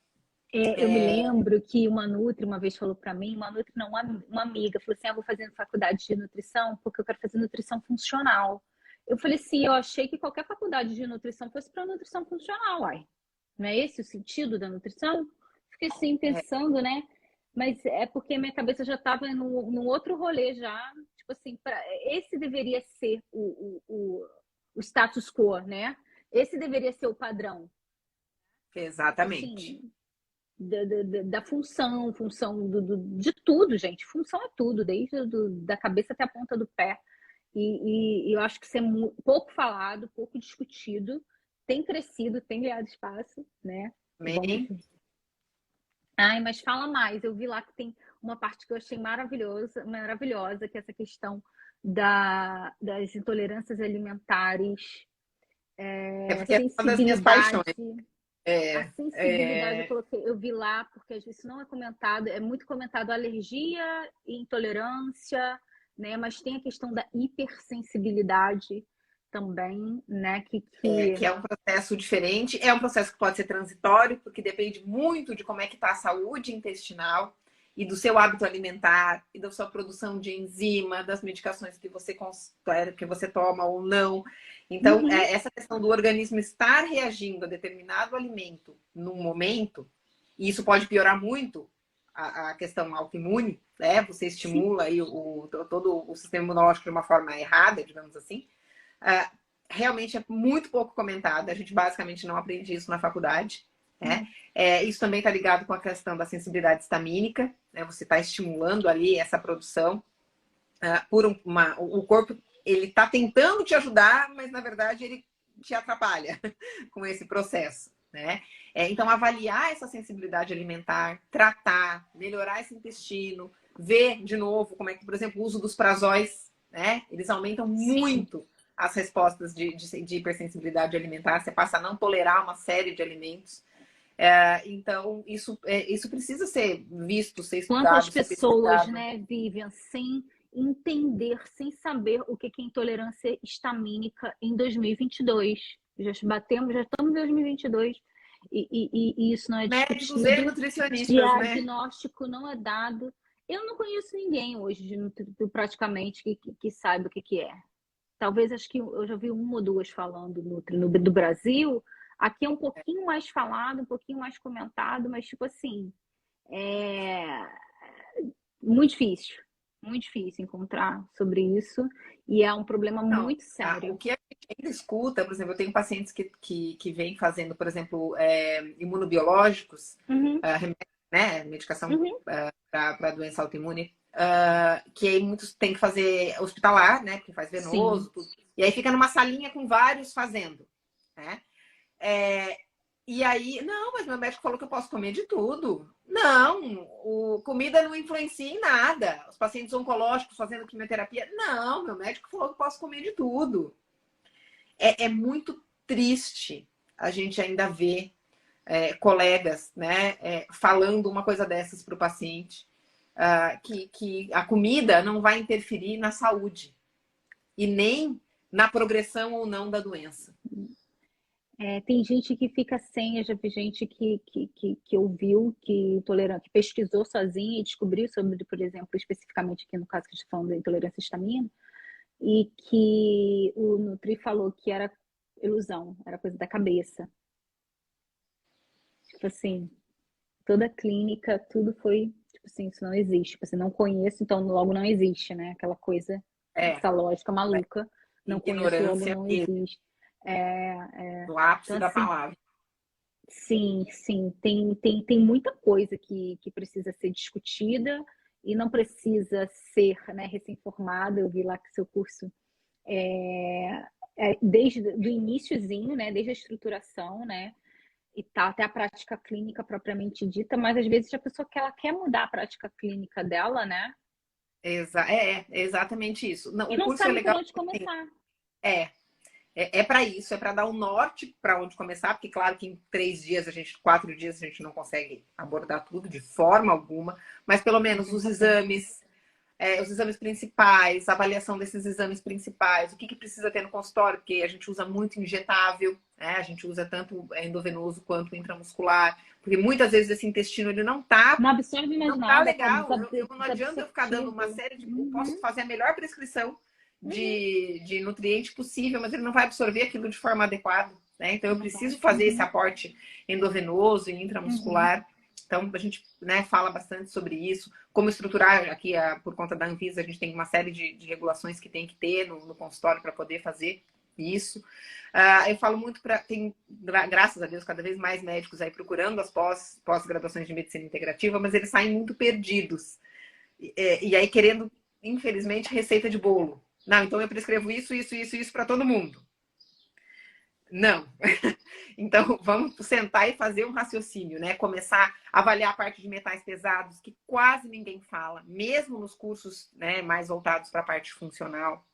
Eu me lembro que uma Nutri uma vez falou para mim, uma amiga, falou assim, vou fazer faculdade de nutrição porque eu quero fazer nutrição funcional. Eu falei assim, eu achei que qualquer faculdade de nutrição fosse para nutrição funcional, uai. Não é esse o sentido da nutrição? Fiquei assim pensando, né? Mas é porque minha cabeça já estava num outro rolê já. Tipo assim, esse deveria ser o status quo, né? Esse deveria ser o padrão. Exatamente. Assim, da função de tudo, gente. Função é tudo, desde da cabeça até a ponta do pé. E eu acho que isso é pouco falado, pouco discutido. Tem crescido, tem ganhado espaço, né? Ai, mas fala mais. Eu vi lá que tem uma parte que eu achei maravilhosa, que é essa questão das intolerâncias alimentares, Porque é uma das minhas paixões. A sensibilidade eu vi lá, porque isso não é comentado, é muito comentado alergia e intolerância, né? Mas tem a questão da hipersensibilidade também, né? Que é um processo diferente, é um processo que pode ser transitório, porque depende muito de como é que está a saúde intestinal e do seu hábito alimentar e da sua produção de enzima, das medicações que você toma ou não. Então, essa questão do organismo estar reagindo a determinado alimento num momento, e isso pode piorar muito a questão autoimune, né? Você estimula aí todo o sistema imunológico de uma forma errada, digamos assim. Realmente é muito pouco comentada. A gente basicamente não aprende isso na faculdade, né? Isso também está ligado com a questão da sensibilidade histamínica, né? Você está estimulando ali essa produção o corpo, ele está tentando te ajudar, mas na verdade ele te atrapalha com esse processo, né? Então, avaliar essa sensibilidade alimentar, tratar, melhorar esse intestino, ver de novo como é que, por exemplo, o uso dos prazóis, né? Eles aumentam muito as respostas de hipersensibilidade alimentar. Você passa a não tolerar uma série de alimentos. Então, isso precisa ser visto, ser estudado. Quantas pessoas, né, Vivian, sem entender, sem saber o que é intolerância histamínica em 2022. Já estamos em 2022 e isso não é Médicos discutido. e nutricionistas, Diagnóstico não é dado. Eu não conheço ninguém hoje, praticamente, que saiba o que é. Talvez, acho que eu já vi uma ou duas falando do Brasil. Aqui é um pouquinho mais falado, um pouquinho mais comentado, mas, tipo assim, muito difícil encontrar sobre isso. E é um problema muito sério. O que a gente ainda escuta, por exemplo, eu tenho pacientes que vêm fazendo, por exemplo, imunobiológicos, né, medicação para doença autoimune, que aí muitos têm que fazer hospitalar, né, porque faz venoso, tudo. E aí fica numa salinha com vários fazendo, né? E aí, não, mas meu médico falou que eu posso comer de tudo. Não, comida não influencia em nada. Os pacientes oncológicos fazendo quimioterapia, não, meu médico falou que eu posso comer de tudo. É muito triste a gente ainda ver colegas, né, falando uma coisa dessas para o paciente, que a comida não vai interferir na saúde e nem na progressão ou não da doença. Tem gente que fica sem, eu já vi gente que ouviu, que pesquisou sozinha e descobriu sobre, por exemplo, especificamente aqui no caso que a gente está falando da intolerância à histamina, e que o Nutri falou que era ilusão, era coisa da cabeça. Tipo assim, toda a clínica, tudo foi, tipo assim, isso não existe. Tipo assim, não conheço, então logo não existe, né? Aquela coisa, essa lógica maluca. Não conheço, logo não existe. Do ápice então, da assim, palavra. Sim, tem muita coisa que precisa ser discutida e não precisa ser, né, recém-formada. Eu vi lá que seu curso desde o iniciozinho, né, desde a estruturação, né, e tá até a prática clínica propriamente dita, mas às vezes a pessoa que ela quer mudar a prática clínica dela, né? É exatamente isso. Não, E o não curso sabe é legal. por onde começar. É para isso, é para dar um norte para onde começar, porque claro que em 3 dias, 4 dias a gente não consegue abordar tudo de forma alguma, mas pelo menos os exames principais, a avaliação desses exames principais, o que precisa ter no consultório, porque a gente usa muito injetável, né? A gente usa tanto endovenoso quanto intramuscular, porque muitas vezes esse intestino ele não tá absorve mais não tá nada, legal, não adianta eu ficar dando uma série de... Eu posso fazer a melhor prescrição de nutriente possível, mas ele não vai absorver aquilo de forma adequada, né? Então eu preciso fazer esse aporte endovenoso e intramuscular. Então a gente, né, fala bastante sobre isso, como estruturar aqui, por conta da Anvisa, a gente tem uma série de regulações que tem que ter no consultório para poder fazer isso. Eu falo muito graças a Deus, cada vez mais médicos aí procurando as pós-graduações de medicina integrativa, mas eles saem muito perdidos. E aí querendo, infelizmente, receita de bolo. Não, então eu prescrevo isso para todo mundo. Não. Então, vamos sentar e fazer um raciocínio, né? Começar a avaliar a parte de metais pesados, que quase ninguém fala, mesmo nos cursos, né, mais voltados para a parte funcional.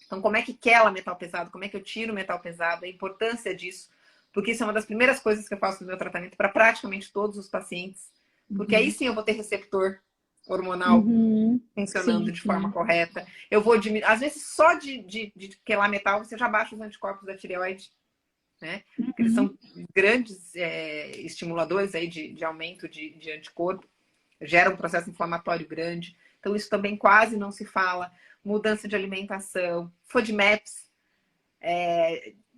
Então, como é que quela metal pesado? Como é que eu tiro o metal pesado? A importância disso. Porque isso é uma das primeiras coisas que eu faço no meu tratamento para praticamente todos os pacientes. Porque aí sim eu vou ter receptor hormonal funcionando de forma correta. Eu vou diminuir. Às vezes, só de quelar metal, você já baixa os anticorpos da tireoide, né? Porque eles são grandes estimuladores aí de aumento de anticorpo. Gera um processo inflamatório grande. Então, isso também quase não se fala. Mudança de alimentação, FODMAPs,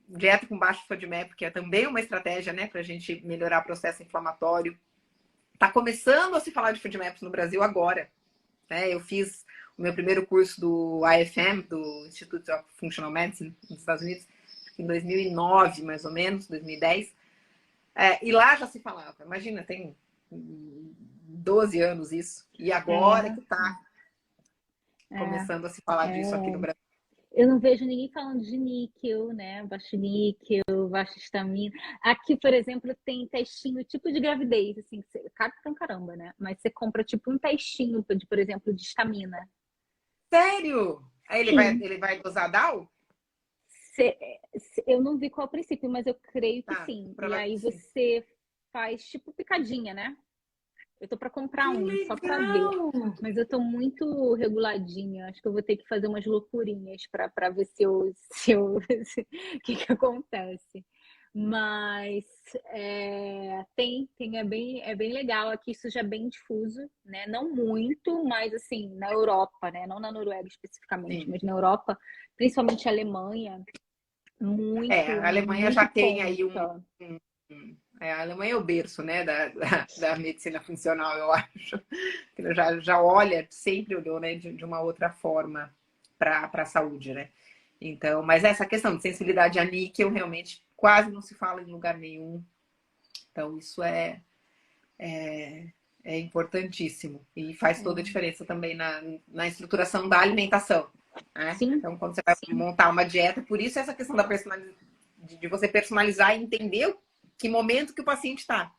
dieta com baixo FODMAP, que é também uma estratégia, né, para a gente melhorar o processo inflamatório. Tá começando a se falar de FoodMaps no Brasil agora, né? Eu fiz o meu primeiro curso do IFM, do Institute of Functional Medicine, nos Estados Unidos, em 2009, mais ou menos, 2010. E lá já se falava. Imagina, tem 12 anos isso. E agora que tá começando a se falar disso aqui no Brasil. Eu não vejo ninguém falando de níquel, né? Baixo níquel, baixa histamina. Aqui, por exemplo, tem testinho tipo de gravidez, assim, caro pra caramba, né? Mas você compra tipo um testinho, de, por exemplo, de histamina. Sério? Aí Sim. ele vai dosar DAO? Eu não vi qual é o princípio, mas eu creio que Tá, sim. E provavelmente aí sim. você faz tipo picadinha, né? Eu tô para comprar Que só para ver. legal! Mas eu tô muito reguladinha. Acho que eu vou ter que fazer umas loucurinhas para ver o que acontece. Mas é bem legal. Aqui isso já é bem difuso, né? Não muito, mas assim, na Europa, né? Não na Noruega especificamente, Sim. mas na Europa, principalmente a Alemanha, A Alemanha já muito tem aí ponta. a Alemanha é o berço, né, da medicina funcional, eu acho. Ele já olha, sempre olhou, né, de uma outra forma para a saúde, né? Então, mas essa questão de sensibilidade a níquel realmente quase não se fala em lugar nenhum. Então, isso é importantíssimo e faz toda a diferença também na estruturação da alimentação, né? Sim, Então, quando você vai montar uma dieta, por isso essa questão de você personalizar e entender que momento que o paciente está.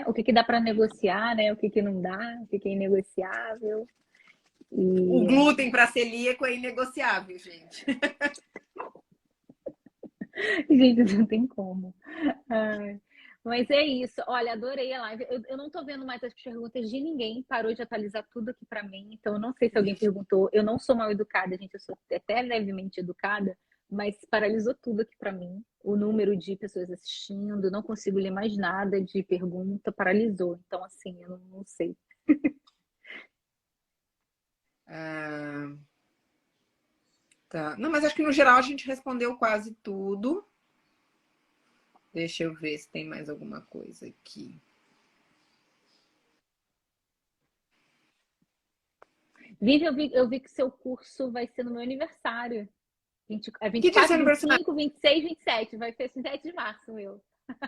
o que dá para negociar, né? O que não dá, o que é inegociável. O E, glúten para celíaco é inegociável, gente. gente, não tem como. Ai. Mas é isso. Olha, adorei a live. Eu não tô vendo mais as perguntas de ninguém. Parou de atualizar tudo aqui para mim. Então, eu não sei se alguém perguntou. Eu não sou mal educada, gente. Eu sou até levemente educada. Mas paralisou tudo aqui para mim. O número de pessoas assistindo. Não consigo ler mais nada de pergunta. Paralisou. Então, assim, eu não sei. Tá. Não, mas acho que no geral a gente respondeu quase tudo. Deixa eu ver se tem mais alguma coisa aqui. Vivi, eu vi que seu curso vai ser no meu aniversário. Que dia é seu 24, aniversário? 25, 26, 27. Vai ser 27 de março, meu.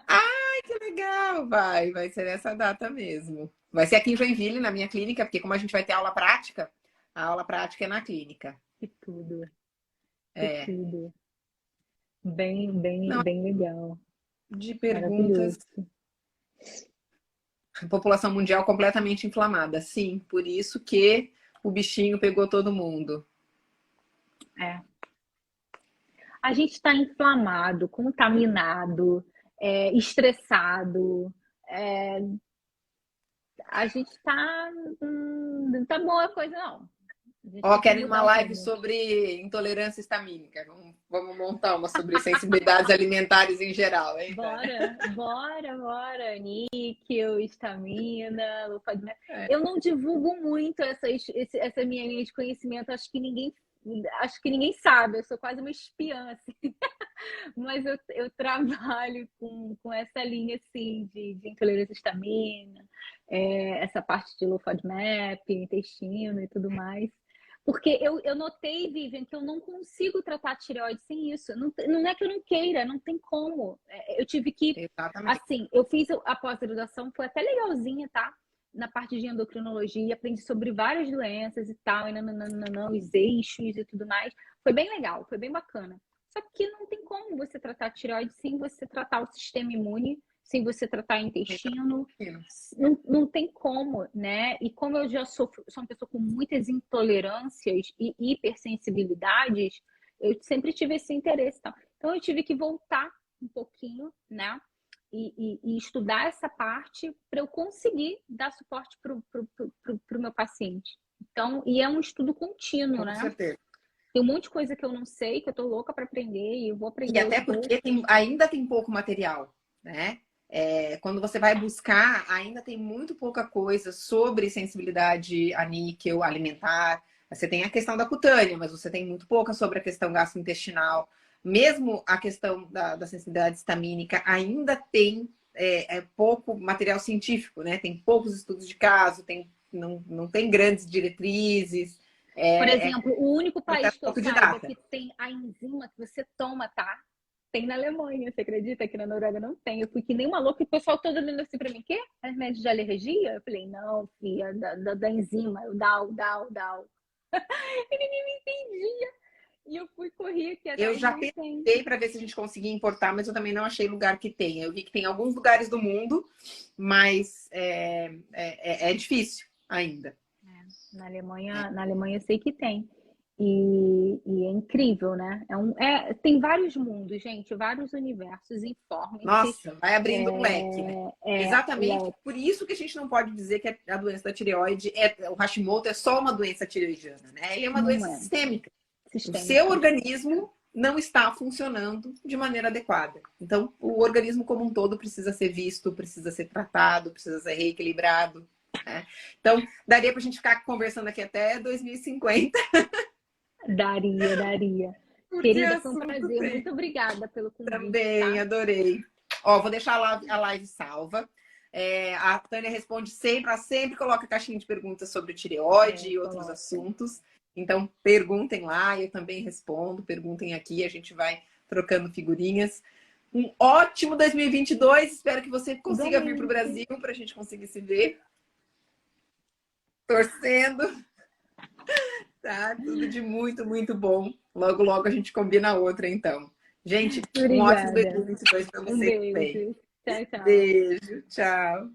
Ai, que legal! Vai ser essa data mesmo. Vai ser aqui em Joinville, na minha clínica, porque como a gente vai ter aula prática, a aula prática é na clínica. Que tudo, que É. tudo. Bem, bem, Não, bem legal. de perguntas. Maravilhoso. População mundial completamente inflamada. Sim, por isso que o bichinho pegou todo mundo. É. A gente está inflamado, contaminado, estressado. A gente está. Não tá boa a coisa, não. A gente Ó, tem que querem uma mudar o live rumo. sobre intolerância histamínica. Vamos montar uma sobre sensibilidades alimentares em geral, hein? Bora. Níquel, estamina, eu não divulgo muito essa minha linha de conhecimento. Acho que ninguém sabe. Eu sou quase uma espiã, assim. Mas eu trabalho com essa linha, assim, de intolerância à histamina, essa parte de low FODMAP, intestino e tudo mais. Porque eu notei, Vivian, que eu não consigo tratar a tireoide sem isso. Não é que eu não queira, não tem como. Eu tive que, Exatamente. assim, eu fiz a pós-graduação, foi até legalzinha, tá? Na parte de endocrinologia, aprendi sobre várias doenças e tal, e os eixos e tudo mais. Foi bem legal, foi bem bacana. Só que não tem como você tratar a tireoide sem você tratar o sistema imune, sem você tratar o intestino. Não tem como, né? E como eu já sou uma pessoa com muitas intolerâncias e hipersensibilidades, eu sempre tive esse interesse. Tá? Então eu tive que voltar um pouquinho, né? E estudar essa parte para eu conseguir dar suporte para o meu paciente. Então, e é um estudo contínuo, Com né? certeza. Tem um monte de coisa que eu não sei, que eu tô louca para aprender e eu vou aprender E aos até porque poucos. ainda tem pouco material, né? Quando você vai buscar, ainda tem muito pouca coisa sobre sensibilidade a níquel alimentar. Você tem a questão da cutânea, mas você tem muito pouca sobre a questão gastrointestinal. Mesmo a questão da sensibilidade histamínica ainda tem é pouco material científico, né? Tem poucos estudos de caso, não tem grandes diretrizes. Por exemplo, o único país que eu saiba autodidata. que tem a enzima que você toma, tá? Tem na Alemanha, você acredita que na Noruega não tem? Eu fui que nem uma louca e o pessoal todo olhando assim pra mim, quê? Remédio de alergia? Eu falei, não, filha, da enzima, o DAO. E ninguém me entendia. E eu fui correr aqui Eu atrás já de tem. pensei para ver se a gente conseguia importar, mas eu também não achei lugar que tenha. Eu vi que tem alguns lugares do mundo, mas é difícil ainda. Na Alemanha eu sei que tem. E é incrível, né? Tem vários mundos, gente, vários universos. Informem-se. Nossa, vai abrindo um leque, né? Exatamente leque. por isso que a gente não pode dizer que a doença da tireoide, o Hashimoto é só uma doença tireoidiana, né? Ele é uma doença sistêmica. O seu organismo não está funcionando de maneira adequada. Então, o organismo como um todo precisa ser visto, precisa ser tratado, precisa ser reequilibrado. Né? Então, daria para a gente ficar conversando aqui até 2050. Daria. Querida, foi um prazer. Tem. Muito obrigada pelo convite. Também, tá? Adorei. Ó, vou deixar a live salva. A Tânia responde sempre, ela sempre coloca caixinha de perguntas sobre tireoide e outros assuntos. Então, perguntem lá, eu também respondo. Perguntem aqui, a gente vai trocando figurinhas. Um ótimo 2022. Espero que você consiga vir para o Brasil para a gente conseguir se ver. Torcendo. Tá? Tudo de muito, muito bom. Logo, logo a gente combina outra, então. Gente, Obrigada. um ótimo 2022 para vocês também. Beijo. Tchau. Beijo, tchau.